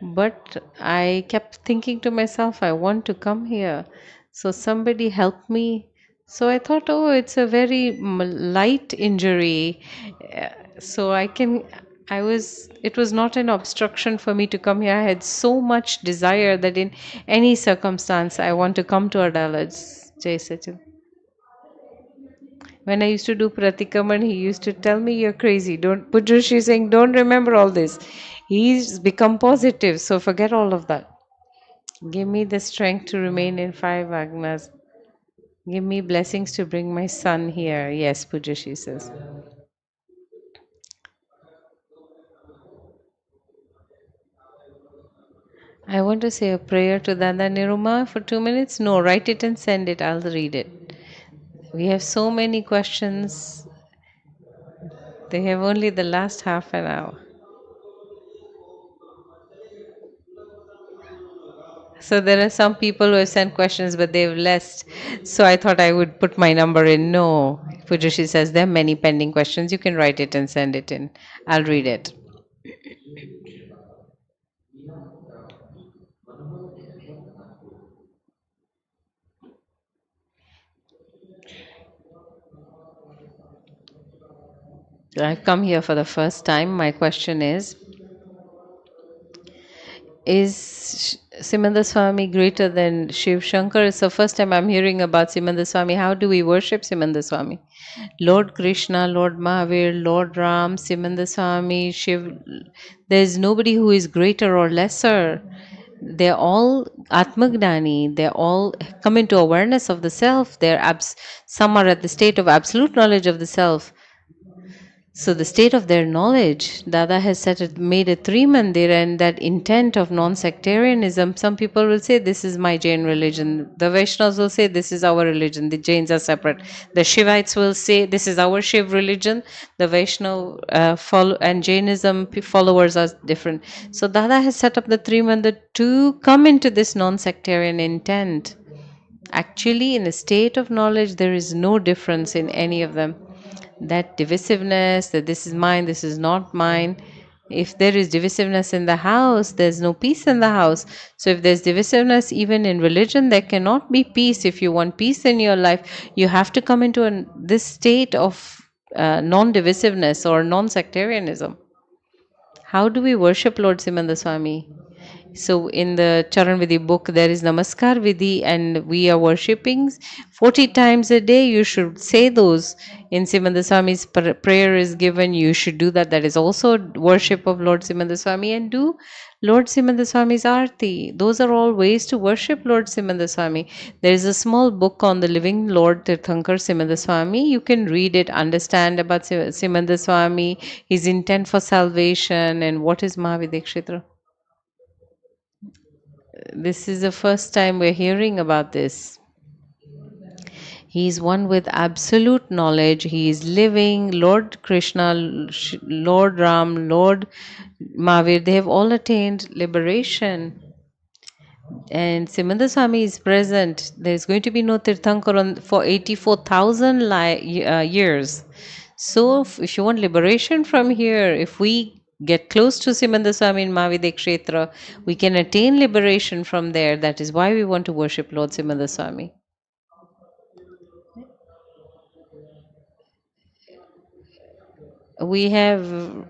but I kept thinking to myself, I want to come here. So somebody helped me. So I thought, oh, it's a very light injury. So it was not an obstruction for me to come here. I had so much desire that in any circumstance, I want to come to Adalaj. Jai Sachin. When I used to do Pratikaman, he used to tell me, you're crazy. Don't, Pujyashree saying, don't remember all this. He's become positive, so forget all of that. Give me the strength to remain in 5 Agnas. Give me blessings to bring my son here. Yes, Pujyashree says. I want to say a prayer to Dada Niruma for 2 minutes. No, write it and send it. I'll read it. We have so many questions. They have only the last half an hour. So there are some people who have sent questions, but they've left. So I thought I would put my number in. No, Pujyashree says there are many pending questions. You can write it and send it in. I'll read it. I've come here for the first time. My question is Simanda Swami greater than Shiv Shankar? It's the first time I'm hearing about Simanda Swami. How do we worship Simanda Swami? Lord Krishna, Lord Mahavir, Lord Ram, Simanda Swami, Shiv. There's nobody who is greater or lesser. They're all Atmagnani. They're all come into awareness of the self. Some are at the state of absolute knowledge of the self. So the state of their knowledge, Dada has made a three mandir, and that intent of non-sectarianism. Some people will say this is my Jain religion. The Vaishnavas will say this is our religion. The Jains are separate. The Shivites will say this is our Shiv religion. The Vaishnav follow and Jainism followers are different. So Dada has set up the three mandir to come into this non-sectarian intent. Actually, in a state of knowledge, there is no difference in any of them. That divisiveness, that this is mine, this is not mine. If there is divisiveness in the house, there's no peace in the house. So, if there's divisiveness even in religion, there cannot be peace. If you want peace in your life, you have to come into this state of non divisiveness or non sectarianism. How do we worship Lord Simanda Swami? So in the Charan Vidhi book, there is Namaskar Vidhi, and we are worshipping 40 times a day. You should say those. In Simanda Swami's prayer is given, you should do that. That is also worship of Lord Simanda Swami, and do Lord Simanda Swami's Aarti. Those are all ways to worship Lord Simanda Swami. There is a small book on the living Lord Tirthankar Simanda Swami. You can read it, understand about Simanda Swami, his intent for salvation, and what is Mahavidekshetra. This is the first time we're hearing about this. He is one with absolute knowledge. He is living. Lord Krishna, Lord Ram, Lord Mahavir, they have all attained liberation. And Simanda Swami is present. There's going to be no Tirthankar for 84,000 years. So, if you want liberation from here, if we get close to Simanda Swami in Mahavidekshetra, we can attain liberation from there. That is why we want to worship Lord Simanda Swami. We have,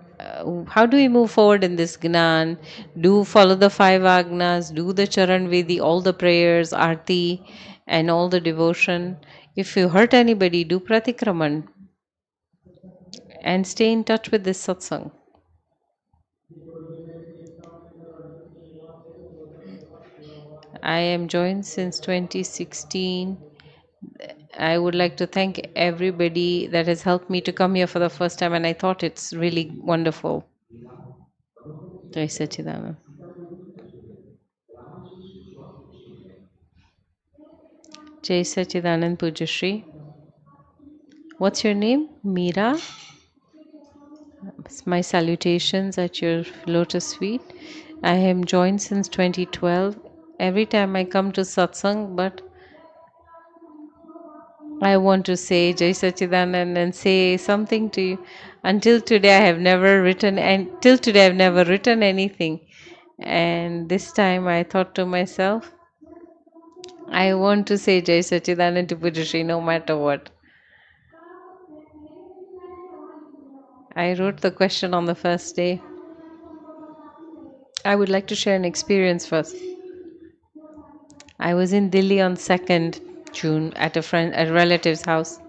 how do we move forward in this Gnan? Do follow the five Agnas, do the Charan Vedi, all the prayers, Aarti, and all the devotion. If you hurt anybody, do Pratikraman and stay in touch with this Satsang. I am joined since 2016. I would like to thank everybody that has helped me to come here for the first time, and I thought it's really wonderful. Jai Sachidanand. Jai Sachidanand Pujyashree. What's your name? Meera. My salutations at your lotus feet. I am joined since 2012. Every time I come to satsang, but I want to say Jai Sachidanand and say something to you. Until today, I have never written, and till today, I've never written anything. And this time, I thought to myself, I want to say Jai Sachidanand to Pujyashree no matter what. I wrote the question on the first day. I would like to share an experience first. I was in Delhi on 2nd June at a relative's house.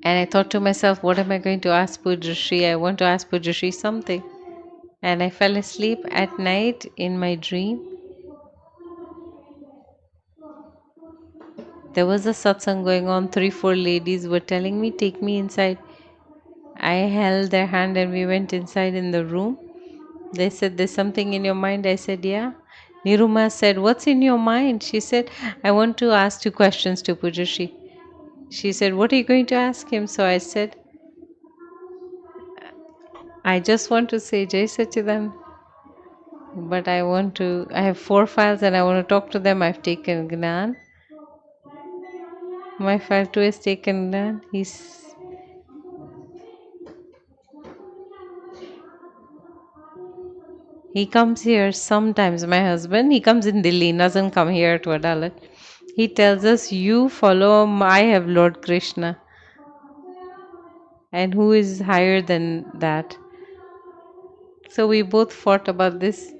And I thought to myself, what am I going to ask Pujyashree? I want to ask Pujyashree something. And I fell asleep at night in my dream. There was a satsang going on. 3-4 ladies were telling me, take me inside. I held their hand and we went inside in the room. They said, there's something in your mind. I said, yeah. Niruma said, what's in your mind? She said, I want to ask 2 questions to Pujyashree. She said, what are you going to ask him? So I said, I just want to say Jai Sachidanand. But I have 4 files and I want to talk to them. I've taken Gnan. My file 2 is taken Gnan. He comes here sometimes, my husband. He comes in Delhi, doesn't come here to Adalat. He tells us, you follow, I have Lord Krishna. and who is higher than that. So we both fought about this.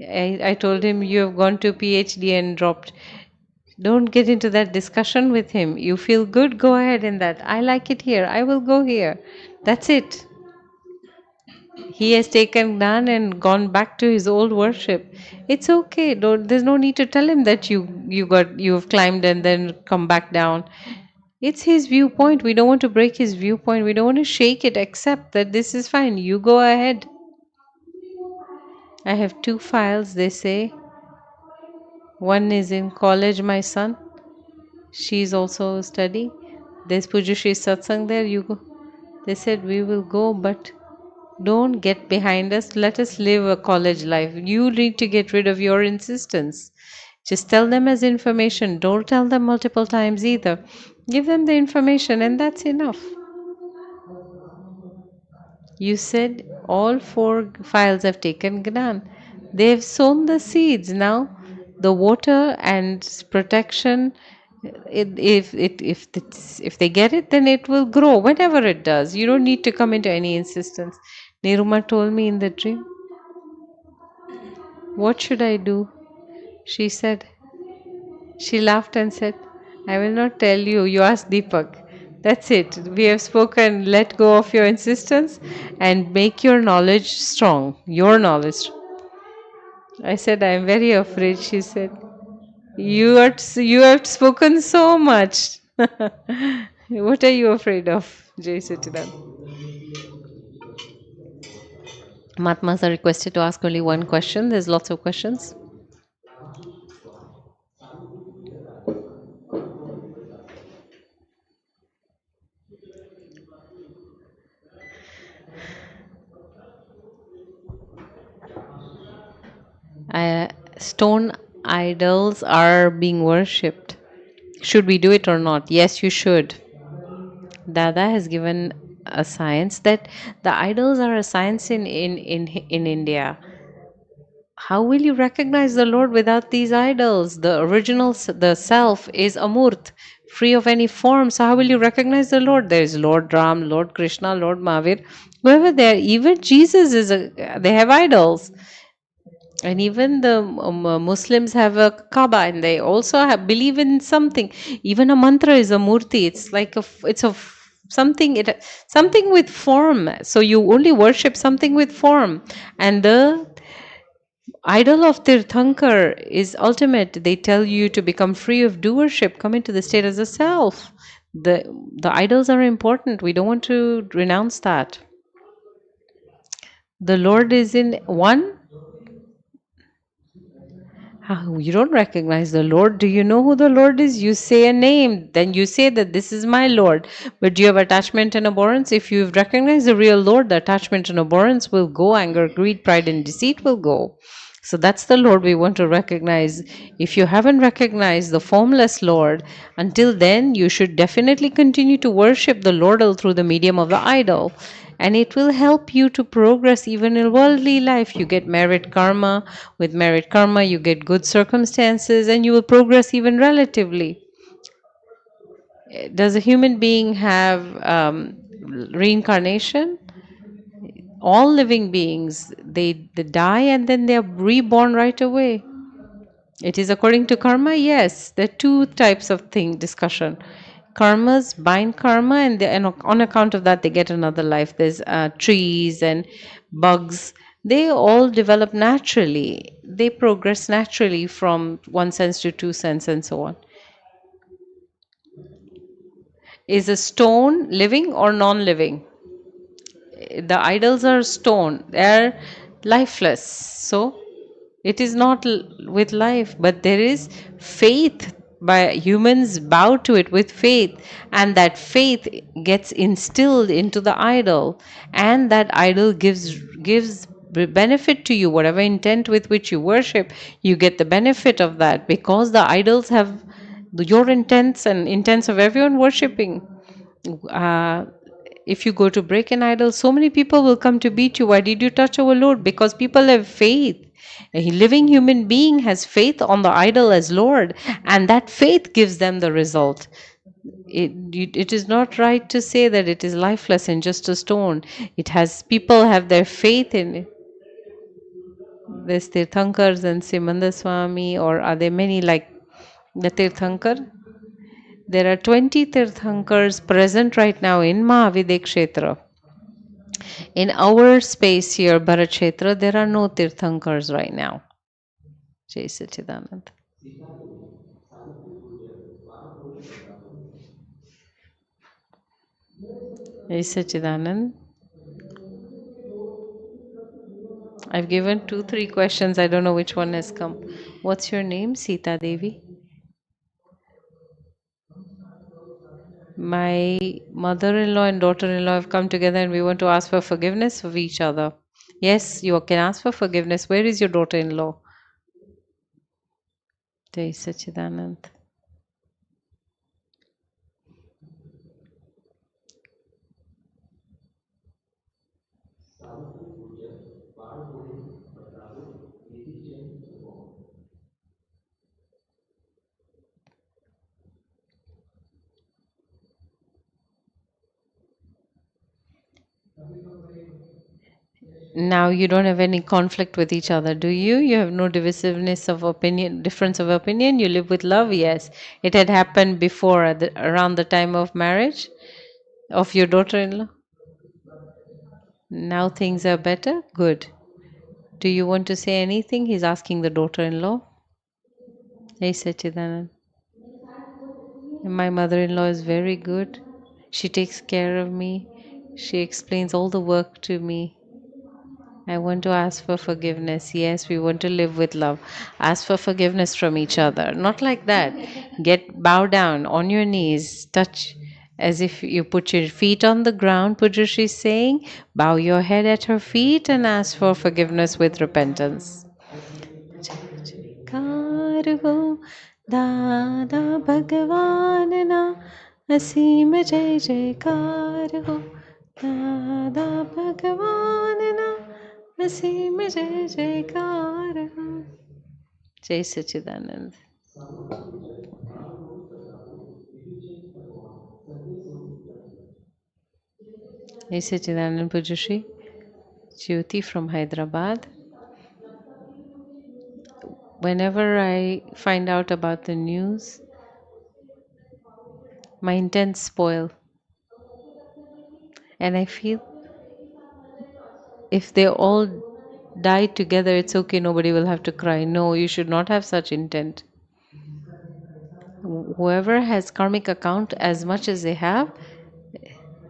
I told him, you have gone to PhD and dropped. Don't get into that discussion with him. You feel good, go ahead in that. I like it here, I will go here. That's it. He has taken Gnan and gone back to his old worship. It's okay. Don't, there's no need to tell him that you've climbed and then come back down. It's his viewpoint. We don't want to break his viewpoint. We don't want to shake it. Accept that this is fine. You go ahead. I have 2 files, they say. One is in college, my son. She's also studying. There's Pujyashree Satsang there. You go. They said we will go, but don't get behind us. Let us live a college life. You need to get rid of your insistence. Just tell them as information. Don't tell them multiple times either. Give them the information, and that's enough. You said all 4 files have taken Gnan. They've sown the seeds. Now, the water and protection, if they get it, then it will grow whenever it does. You don't need to come into any insistence. Niruma told me in the dream, what should I do? She said, she laughed and said, I will not tell you. You ask Deepak. That's it. We have spoken. Let go of your insistence and make your knowledge strong. Your knowledge. I said, I am very afraid. She said, you have spoken so much. What are you afraid of? Jai Satidan. Mahatmas are requested to ask only one question. There's lots of questions. Stone idols are being worshipped. Should we do it or not? Yes, you should. Dada has given a science that the idols are a science in India. How will you recognize the Lord without these idols? The original, the self is Amurt, free of any form. So how will you recognize the Lord? There is Lord Ram, Lord Krishna, Lord Mahavir, whoever they are. Even Jesus is they have idols. And even the Muslims have a Kaaba, and they also believe in something. Even a mantra is a murti. It's like something with form. So you only worship something with form. And the idol of Tirthankar is ultimate. They tell you to become free of doership, come into the state as a self. The idols are important. We don't want to renounce that. The Lord is in one. How you don't recognize the Lord? Do you know who the Lord is? You say a name, then you say that this is my Lord. But do you have attachment and abhorrence? If you've recognized the real Lord, the attachment and abhorrence will go. Anger, greed, pride, and deceit will go. So that's the Lord we want to recognize. If you haven't recognized the formless Lord, until then you should definitely continue to worship the Lord through the medium of the idol. And it will help you to progress even in worldly life. You get merit karma. With merit karma, you get good circumstances, and you will progress even relatively. Does a human being have reincarnation? All living beings, they die and then they are reborn right away. It is according to karma. Yes, there are 2 types of discussion. Karmas bind karma, and on account of that they get another life. There's trees and bugs. They all develop naturally. They progress naturally from 1 sense to 2 sense and so on. Is a stone living or non-living? The idols are stone. They are lifeless. So it is not with life, but there is faith. By humans bow to it with faith, and that faith gets instilled into the idol, and that idol gives benefit to you. Whatever intent with which you worship, you get the benefit of that, because the idols have your intents and intents of everyone worshipping. If you go to break an idol, so many people will come to beat you. Why did you touch our Lord? Because people have faith. A living human being has faith on the idol as Lord, and that faith gives them the result. It is not right to say that it is lifeless and just a stone. It has, people have their faith in it. There's Tirthankars and Simanda Swami, or are there many like the Tirthankar? There are 20 Tirthankars present right now in Mahavidya Kshetra. In our space here, Bharat Kshetra, there are no Tirthankars right now. Jai Sachidanand. Jai Sachidanand. I've given 2, 3 questions. I don't know which one has come. What's your name? Sita Devi. My mother-in-law and daughter-in-law have come together and we want to ask for forgiveness of each other. Yes, you can ask for forgiveness. Where is your daughter-in-law? Jai Sachidanand. Now you don't have any conflict with each other, do you? You have no divisiveness of opinion, difference of opinion. You live with love. Yes, it had happened before, around the time of marriage of your daughter-in-law. Now things are better. Good. Do you want to say anything? He's asking the daughter-in-law. Hey, Sachidanand. My mother-in-law is very good. She takes care of me. She explains all the work to me. I want to ask for forgiveness. Yes, we want to live with love. Ask for forgiveness from each other. Not like that. Bow down on your knees, touch as if you put your feet on the ground. Pujyashree is saying, bow your head at her feet and ask for forgiveness with repentance. जयकार हो दादा भगवान ना असीम जय जयकार हो दादा भगवान ना असीम जय जयकार हो जय सच्चिदानंद जय सच्चिदानंद Pujyashree. Jyoti from Hyderabad. Whenever I find out about the news, my intents spoil. And I feel if they all die together, it's okay, nobody will have to cry. No, you should not have such intent. Whoever has karmic account as much as they have,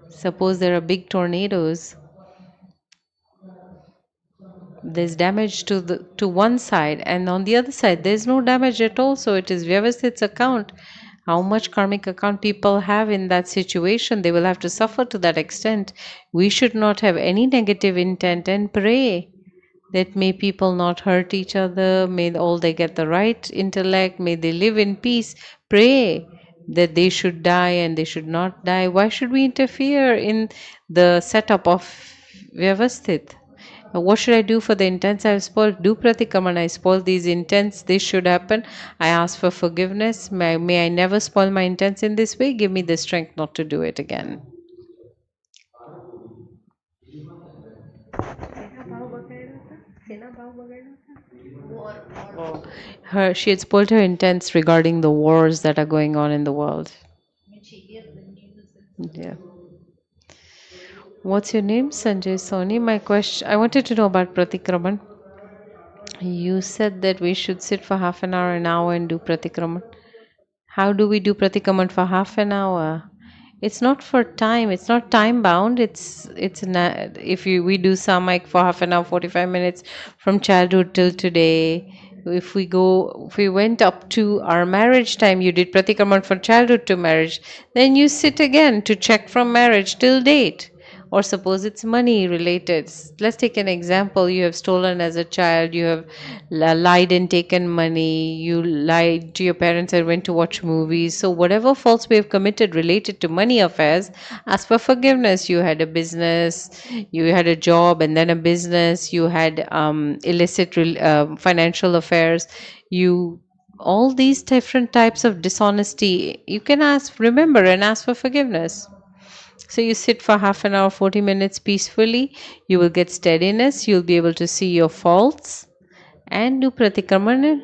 suppose there are big tornadoes, there's damage to one side, and on the other side there's no damage at all. So it is Vyavastit's account. How much karmic account people have in that situation, they will have to suffer to that extent. We should not have any negative intent and pray that may people not hurt each other, may all they get the right intellect, may they live in peace. Pray that they should die and they should not die. Why should we interfere in the setup of Vyavasthit? What should I do for the intents I have spoiled? Do pratikraman. I spoiled these intents. This should happen. I ask for forgiveness. May I never spoil my intents in this way. Give me the strength not to do it again. She had spoiled her intents regarding the wars that are going on in the world. Yeah. What's your name? Sanjay Soni. My question, I wanted to know about pratikraman. You said that we should sit for half an hour and do pratikraman. How do we do pratikraman for half an hour? It's not for time. It's not time bound. If we do samik for half an hour, 45 minutes from childhood till today. If we went up to our marriage time, you did pratikraman from childhood to marriage. Then you sit again to check from marriage till date. Or suppose it's money related. Let's take an example. You have stolen as a child, you have lied and taken money, you lied to your parents and went to watch movies. So whatever faults we have committed related to money affairs, ask for forgiveness. You had a business, you had a job and then a business, you had illicit financial affairs, you all these different types of dishonesty, you can ask, remember, and ask for forgiveness. So you sit for half an hour, 40 minutes peacefully, you will get steadiness, you'll be able to see your faults and do pratikraman.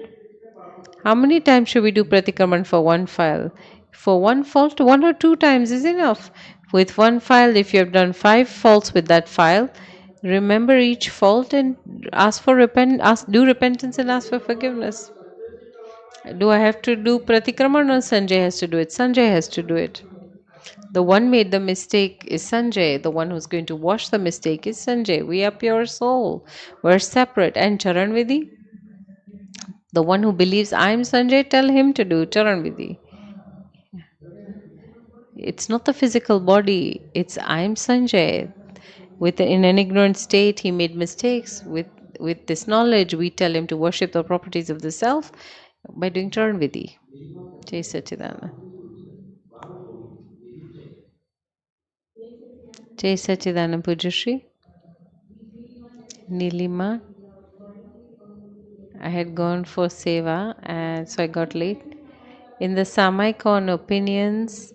How many times should we do pratikraman for one file? For one fault, 1 or 2 times is enough. With one file, if you have done 5 faults with that file, remember each fault and do repentance and ask for forgiveness. Do I have to do pratikraman or Sanjay has to do it? Sanjay has to do it. The one made the mistake is Sanjay. The one who's going to wash the mistake is Sanjay. We are pure soul. We're separate. And Charan Vidhi, the one who believes I'm Sanjay, tell him to do Charan Vidhi. It's not the physical body. It's I'm Sanjay. In an ignorant state, he made mistakes. With this knowledge, we tell him to worship the properties of the self by doing Charan Vidhi. Jai Sachidanand. Jai Sachidanand Pujyashree. Nilima. I had gone for seva and so I got late. In the Samik on opinions,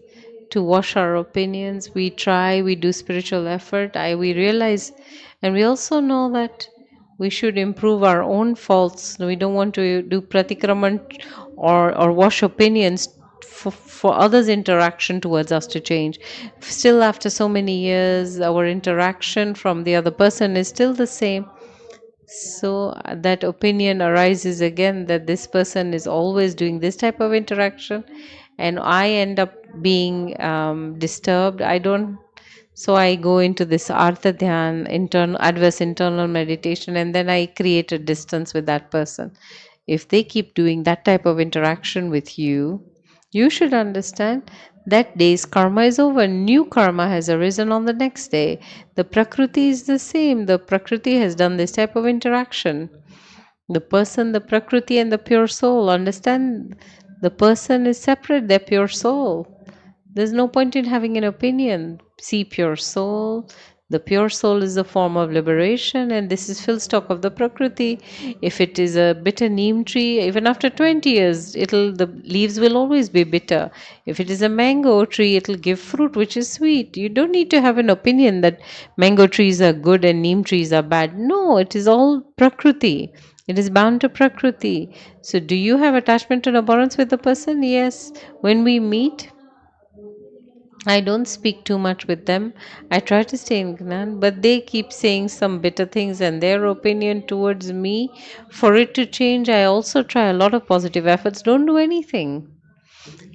to wash our opinions, we try, we do spiritual effort. We realize, and we also know that we should improve our own faults. We don't want to do pratikraman or wash opinions for others' interaction towards us to change. Still, after so many years, our interaction from the other person is still the same. So that opinion arises again that this person is always doing this type of interaction, and I end up being disturbed. I don't. So I go into this artha dhyan, internal adverse internal meditation, and then I create a distance with that person. If they keep doing that type of interaction with you, you should understand that day's karma is over. New karma has arisen on the next day. The Prakriti is the same. The Prakriti has done this type of interaction. The person, the Prakriti, and the pure soul. Understand, the person is separate, they're pure soul. There's no point in having an opinion. See pure soul. The pure soul is a form of liberation, and this is full stock of the Prakriti. If it is a bitter neem tree, even after 20 years, the leaves will always be bitter. If it is a mango tree, it'll give fruit which is sweet. You don't need to have an opinion that mango trees are good and neem trees are bad. No, it is all Prakriti. It is bound to Prakriti. So, do you have attachment and abhorrence with the person? Yes. When we meet, I don't speak too much with them. I try to stay in Gnan, but they keep saying some bitter things and their opinion towards me. For it to change, I also try a lot of positive efforts. Don't do anything.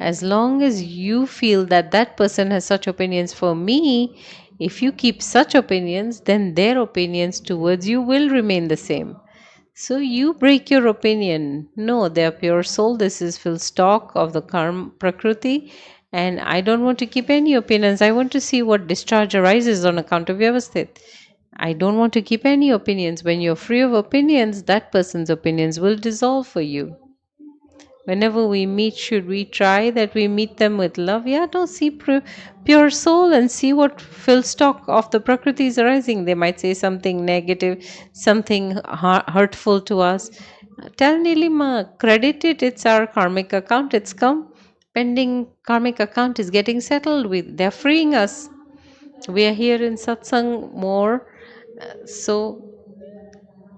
As long as you feel that that person has such opinions for me, if you keep such opinions, then their opinions towards you will remain the same. So you break your opinion. No, they are pure soul. This is full stock of the karma prakriti. And I don't want to keep any opinions. I want to see what discharge arises on account of Vyavasthit. I don't want to keep any opinions. When you're free of opinions, that person's opinions will dissolve for you. Whenever we meet, should we try that we meet them with love? Yeah, no, see pure soul and see what full stock of the Prakriti is arising. They might say something negative, something hurtful to us. Tell Nilima, credit it, it's our karmic account, it's come. Pending karmic account is getting settled with. They're freeing us. We are here in satsang more. So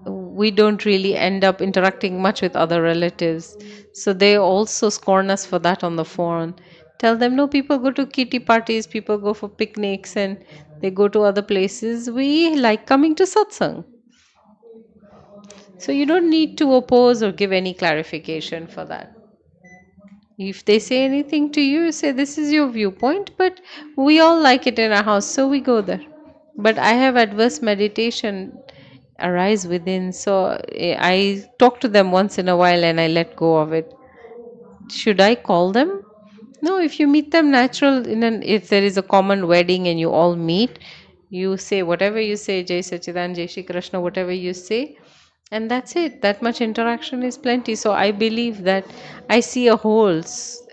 we don't really end up interacting much with other relatives. So they also scorn us for that on the phone. Tell them, no, people go to kitty parties, people go for picnics, and they go to other places. We like coming to satsang. So you don't need to oppose or give any clarification for that. If they say anything to you, say this is your viewpoint, but we all like it in our house, so we go there. But I have adverse meditation arise within, so I talk to them once in a while and I let go of it. Should I call them? No, if you meet them natural, if there is a common wedding and you all meet, you say whatever you say, Jai Sachidan, Jai Shri Krishna, whatever you say, and that's it. That much interaction is plenty. So I believe that I see a hole.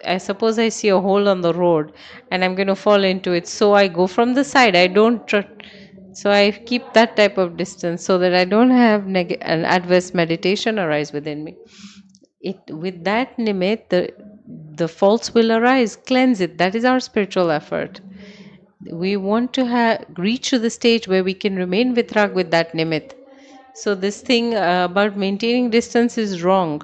I suppose I see a hole on the road and I'm going to fall into it. So I go from the side. I don't. So I keep that type of distance so that I don't have an adverse meditation arise within me. with that nimit, the faults will arise. Cleanse it. That is our spiritual effort. We want to reach to the stage where we can remain vitrag with that nimit. So this thing about maintaining distance is wrong.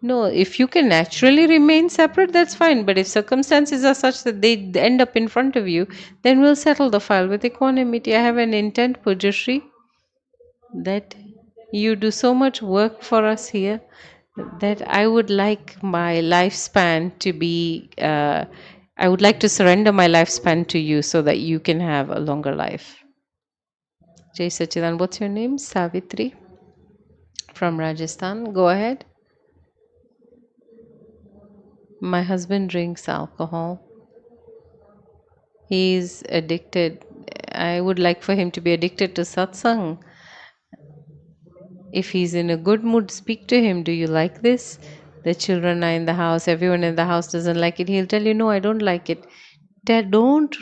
No, if you can naturally remain separate, that's fine. But if circumstances are such that they end up in front of you, then we'll settle the file with equanimity. I have an intent, Pujyashree, that you do so much work for us here that I would like my lifespan to be, I would like to surrender my lifespan to you so that you can have a longer life. Jai Sachidan, what's your name? Savitri from Rajasthan. Go ahead. My husband drinks alcohol. He's addicted. I would like for him to be addicted to satsang. If he's in a good mood, speak to him. Do you like this? The children are in the house. Everyone in the house doesn't like it. He'll tell you, no, I don't like it. Don't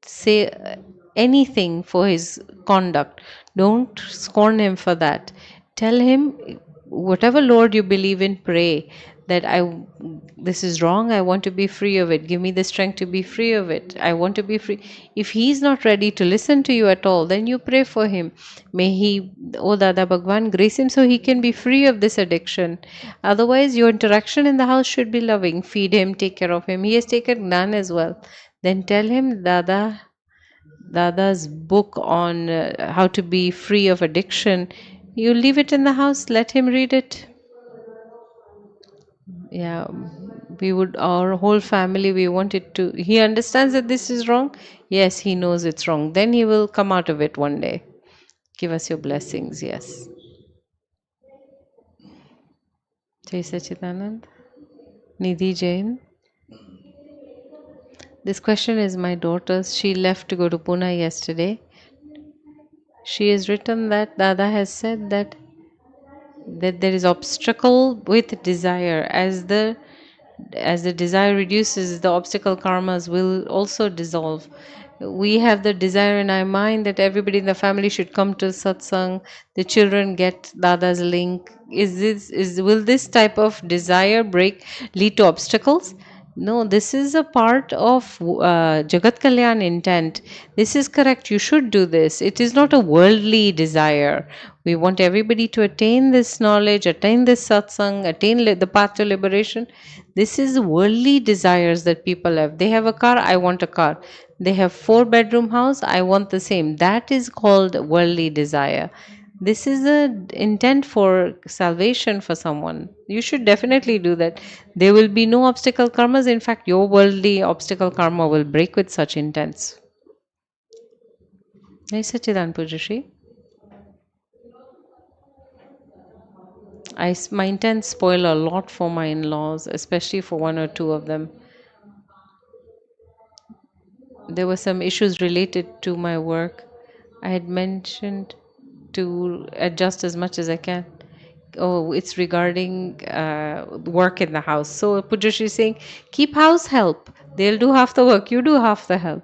say anything for his conduct. Don't scorn him for that. Tell him, whatever Lord you believe in, pray that this is wrong. I want to be free of it. Give me the strength to be free of it. I want to be free. If he's not ready to listen to you at all, then you pray for him. May he, oh Dada Bhagwan, grace him so he can be free of this addiction. Otherwise, your interaction in the house should be loving. Feed him, take care of him. He has taken Gnan as well. Then tell him Dada's book on how to be free of addiction. You leave it in the house, let him read it. Yeah, we would, our whole family, we want it to, he understands that this is wrong. Yes, he knows it's wrong. Then he will come out of it one day. Give us your blessings. Yes. Jai Sachidanand. Nidhi Jain. This question is my daughter's. She left to go to Pune yesterday. She has written that Dada has said that there is obstacle with desire. As the desire reduces, the obstacle karmas will also dissolve. We have the desire in our mind that everybody in the family should come to satsang, the children get Dada's link. Will this type of desire lead to obstacles? No, this is a part of Jagat Kalyan intent. This is correct. You should do this. It is not a worldly desire. We want everybody to attain this knowledge, attain this satsang, attain the path to liberation. This is worldly desires that people have. They have a car, I want a car. They have 4-bedroom house, I want the same. That is called worldly desire. This is the intent for salvation for someone. You should definitely do that. There will be no obstacle karmas. In fact, your worldly obstacle karma will break with such intents. Jai Sachidan Pujyashree. My intents spoil a lot for my in-laws, especially for one or two of them. There were some issues related to my work. I had mentioned to adjust as much as I can. Oh, it's regarding work in the house. So Pujyashree is saying, keep house help. They'll do half the work, you do half the help.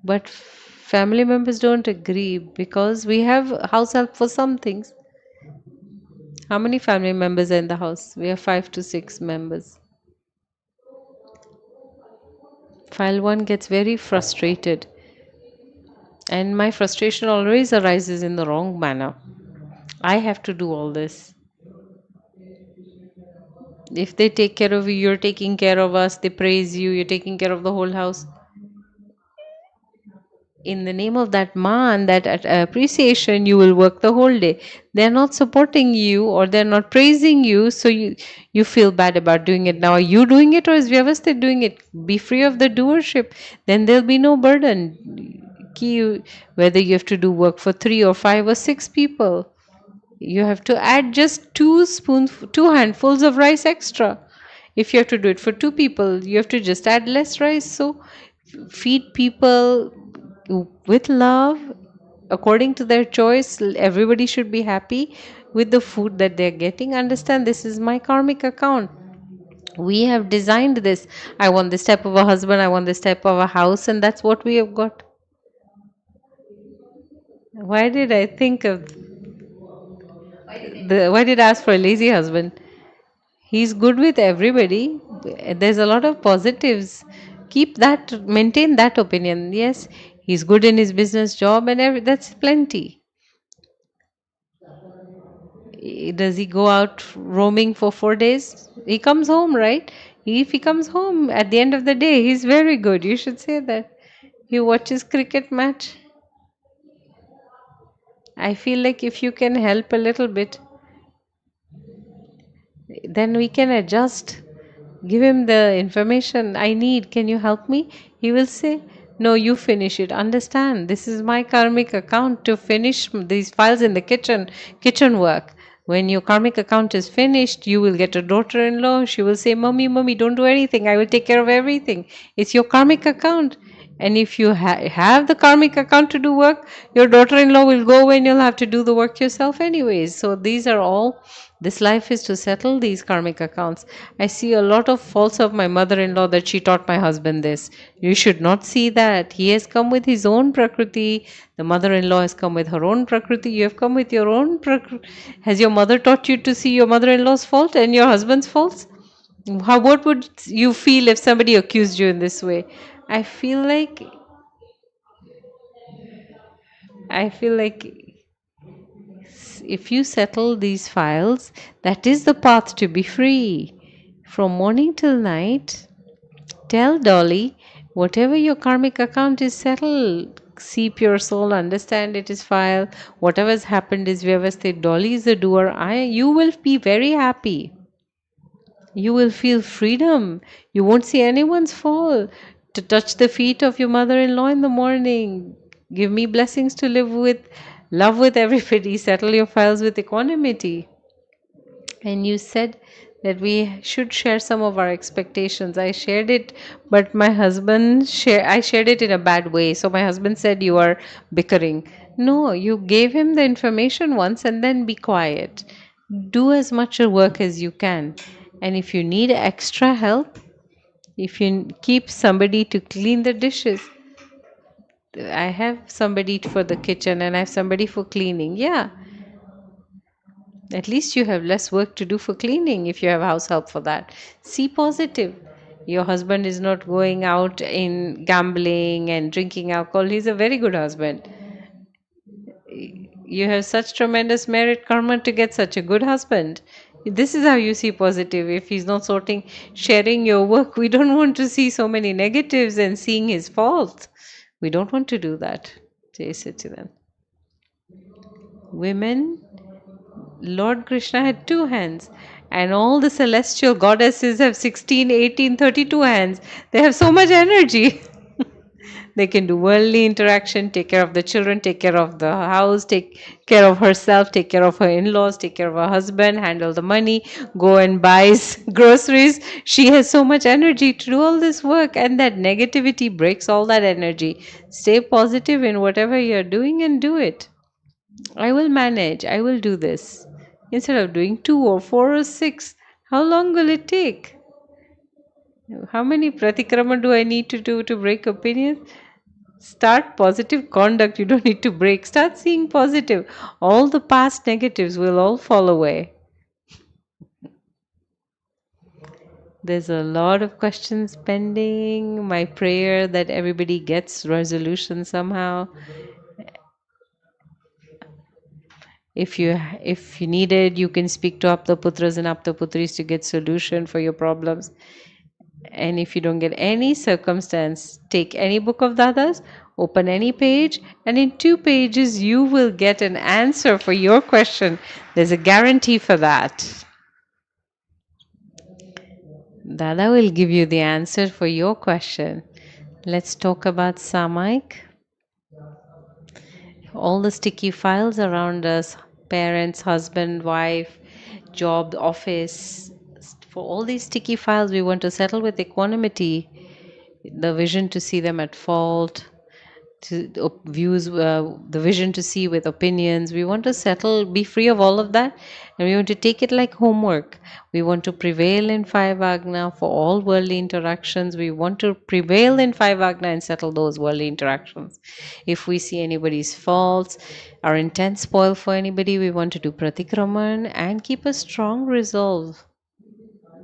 But family members don't agree because we have house help for some things. How many family members are in the house? We have 5 to 6 members. File 1 gets very frustrated. And my frustration always arises in the wrong manner. I have to do all this. If they take care of you, you're taking care of us. They praise you, you're taking care of the whole house. In the name of that man, that appreciation, you will work the whole day. They're not supporting you or they're not praising you, so you feel bad about doing it. Now, are you doing it or is Vyavasthit doing it? Be free of the doership. Then there'll be no burden. Whether you have to do work for 3 or 5 or 6 people, you have to add just 2 handfuls of rice extra. If you have to do it for 2 people, you have to just add less rice. So feed people with love according to their choice. Everybody should be happy with the food that they're getting. Understand, this is my karmic account. We have designed this. I want this type of a husband, I want this type of a house, and that's what we have got. Why did I think of why did I ask for a lazy husband? He's good with everybody. There's a lot of positives. Keep that, maintain that opinion. Yes, he's good in his business job, and that's plenty. Does he go out roaming for 4 days? He comes home, right? If he comes home at the end of the day, he's very good. You should say that. He watches cricket match. I feel like if you can help a little bit, then we can adjust. Give him the information I need. Can you help me? He will say, no, you finish it. Understand, this is my karmic account to finish these files in the kitchen work. When your karmic account is finished, you will get a daughter-in-law. She will say, mommy, don't do anything. I will take care of everything. It's your karmic account. And if you have the karmic account to do work, your daughter-in-law will go away and you'll have to do the work yourself anyways. So these are all, this life is to settle these karmic accounts. I see a lot of faults of my mother-in-law that she taught my husband this. You should not see that. He has come with his own prakriti. The mother-in-law has come with her own prakriti. You have come with your own prakriti. Has your mother taught you to see your mother-in-law's fault and your husband's faults? What would you feel if somebody accused you in this way? I feel like if you settle these files, that is the path to be free. From morning till night, tell Dolly, whatever your karmic account is settled. See pure soul, understand it is file. Whatever has happened is vyavasthit. Dolly is the doer. You will be very happy. You will feel freedom. You won't see anyone's fall. To touch the feet of your mother-in-law in the morning. Give me blessings to live with. Love with everybody. Settle your files with equanimity. And you said that we should share some of our expectations. I shared it, but I shared it in a bad way. So my husband said, you are bickering. No, you gave him the information once and then be quiet. Do as much work as you can. And if you need extra help, if you keep somebody to clean the dishes, I have somebody for the kitchen and I have somebody for cleaning. Yeah, at least you have less work to do for cleaning if you have house help for that. See positive. Your husband is not going out in gambling and drinking alcohol. He's a very good husband. You have such tremendous merit karma to get such a good husband. This is how you see positive. If he's not sharing your work, we don't want to see so many negatives and seeing his faults. We don't want to do that. Jai Sachidan. Women, Lord Krishna had 2 hands, and all the celestial goddesses have 16, 18, 32 hands. They have so much energy. They can do worldly interaction, take care of the children, take care of the house, take care of herself, take care of her in-laws, take care of her husband, handle the money, go and buy groceries. She has so much energy to do all this work, and that negativity breaks all that energy. Stay positive in whatever you're doing and do it. I will manage. I will do this. Instead of doing 2 or 4 or 6, how long will it take? How many pratikrama do I need to do to break opinions? Start positive conduct. You don't need to break. Start seeing positive. All the past negatives will all fall away. There's a lot of questions pending. My prayer that everybody gets resolution somehow. If you need it, you can speak to Aptaputras and Aptaputris to get solution for your problems. And if you don't get any circumstance, take any book of Dada's, open any page, and in 2 pages you will get an answer for your question. There's a guarantee for that. Dada will give you the answer for your question. Let's talk about Samaik. All the sticky files around us, parents, husband, wife, job, office. For all these sticky files, we want to settle with equanimity, the vision to see them at fault, the vision to see with opinions. We want to settle, be free of all of that, and we want to take it like homework. We want to prevail in 5 Agna for all worldly interactions. We want to prevail in 5 Agna and settle those worldly interactions. If we see anybody's faults, our intent spoil for anybody, we want to do pratikraman and keep a strong resolve.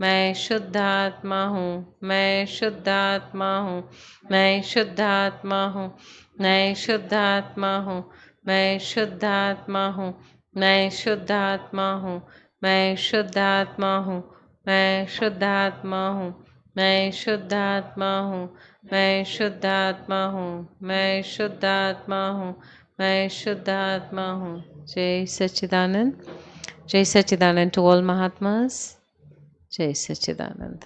मैं शुद्ध आत्मा हूँ, मैं शुद्ध आत्मा हूँ, मैं शुद्ध आत्मा हूँ, मैं शुद्ध आत्मा हूँ, मैं शुद्ध आत्मा हूँ, मैं शुद्ध आत्मा हूँ, मैं शुद्ध आत्मा हूँ, मैं शुद्ध आत्मा हूँ, मैं शुद्ध आत्मा हूँ, मैं शुद्ध आत्मा हूँ, मैं शुद्ध आत्मा हूँ, मैं शुद्ध आत्मा हूँ। जय सच्चिदानंद। जय सच्चिदानंद to all Mahatmas. जय सच्चिदानंद।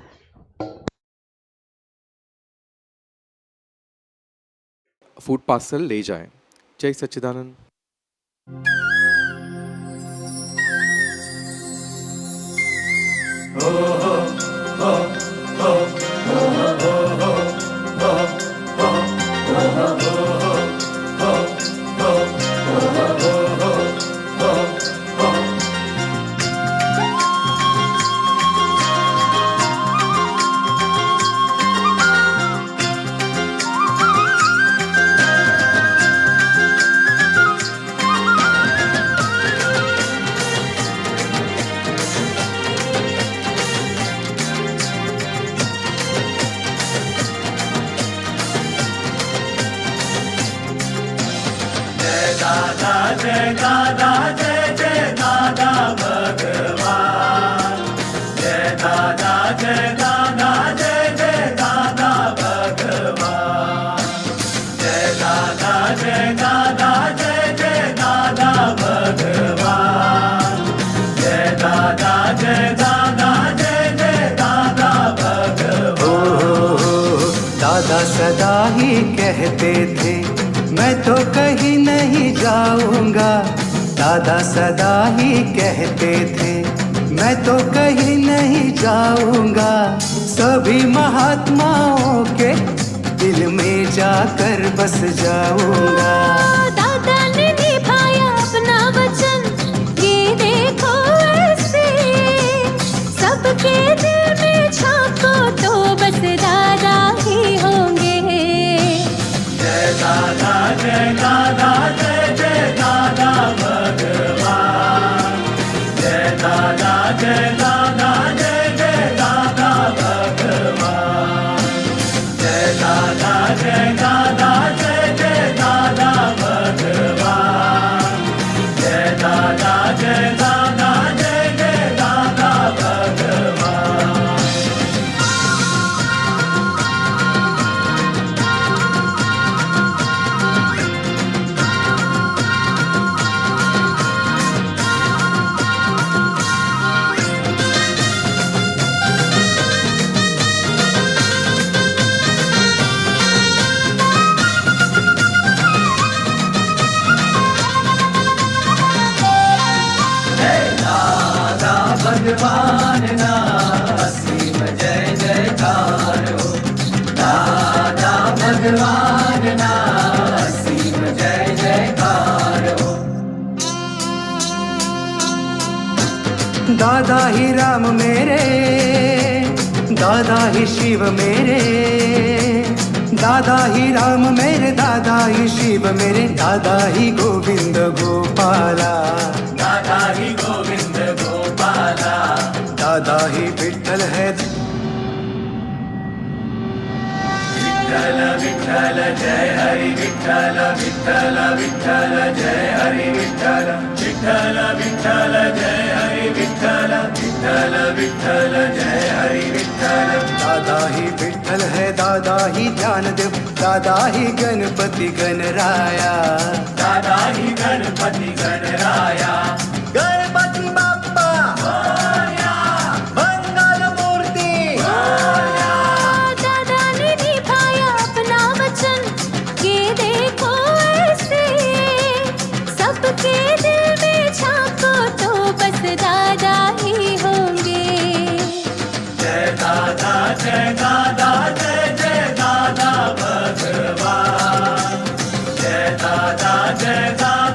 फूड पार्सल ले जाएं। जय सच्चिदानंद। दादा सदा ही कहते थे मैं तो कहीं नहीं जाऊंगा। दादा सदा ही कहते थे मैं तो कहीं नहीं जाऊंगा। सभी महात्माओं के दिल में जाकर बस जाऊंगा। दादा ने निभाया अपना वचन, ये देखो ऐसे सबके दिल में झांको तो बस दादा ही होंगे। जय दादा जय दादा जय जय दादा भगवान। जय दादा जय दादा जय जय दादा भगवान। जय दादा जय दादा जय जय दादा भगवान। जय दादा जय दादा जय जय दादा भगवान। भगवान ना असीम जय जयकार हो। दादा भगवान ना असीम जय जयकार हो। दादा ही राम मेरे, दादा ही शिव मेरे। दादा ही राम मेरे, दादा ही शिव मेरे। दादा ही गोविंद गोपाला, दादा ही गोविंद गोपाला। दादा ही विठ्ठल है। विठ्ठल विठ्ठल जय हरि विठ्ठल विठ्ठल विठ्ठल जय हरि विठ्ठल। विठ्ठल विठ्ठल जय हरि विठ्ठल विठ्ठल विठ्ठल जय हरि विठ्ठल। दादा ही विठ्ठल है, दादा ही ध्यान देव। दादा ही गणपति गणराया, दादा ही गणपति गणराया। गणपति बाप्पा मोरया, मंगल मूर्ति मोरया। दादा ने निभाया अपना वचन, ये देखो ऐसे सबके दिल में झांको तो बस दादा ही होंगे। जय दादा जय दादा जय जय दादा भगवान। जय दादा जय दादा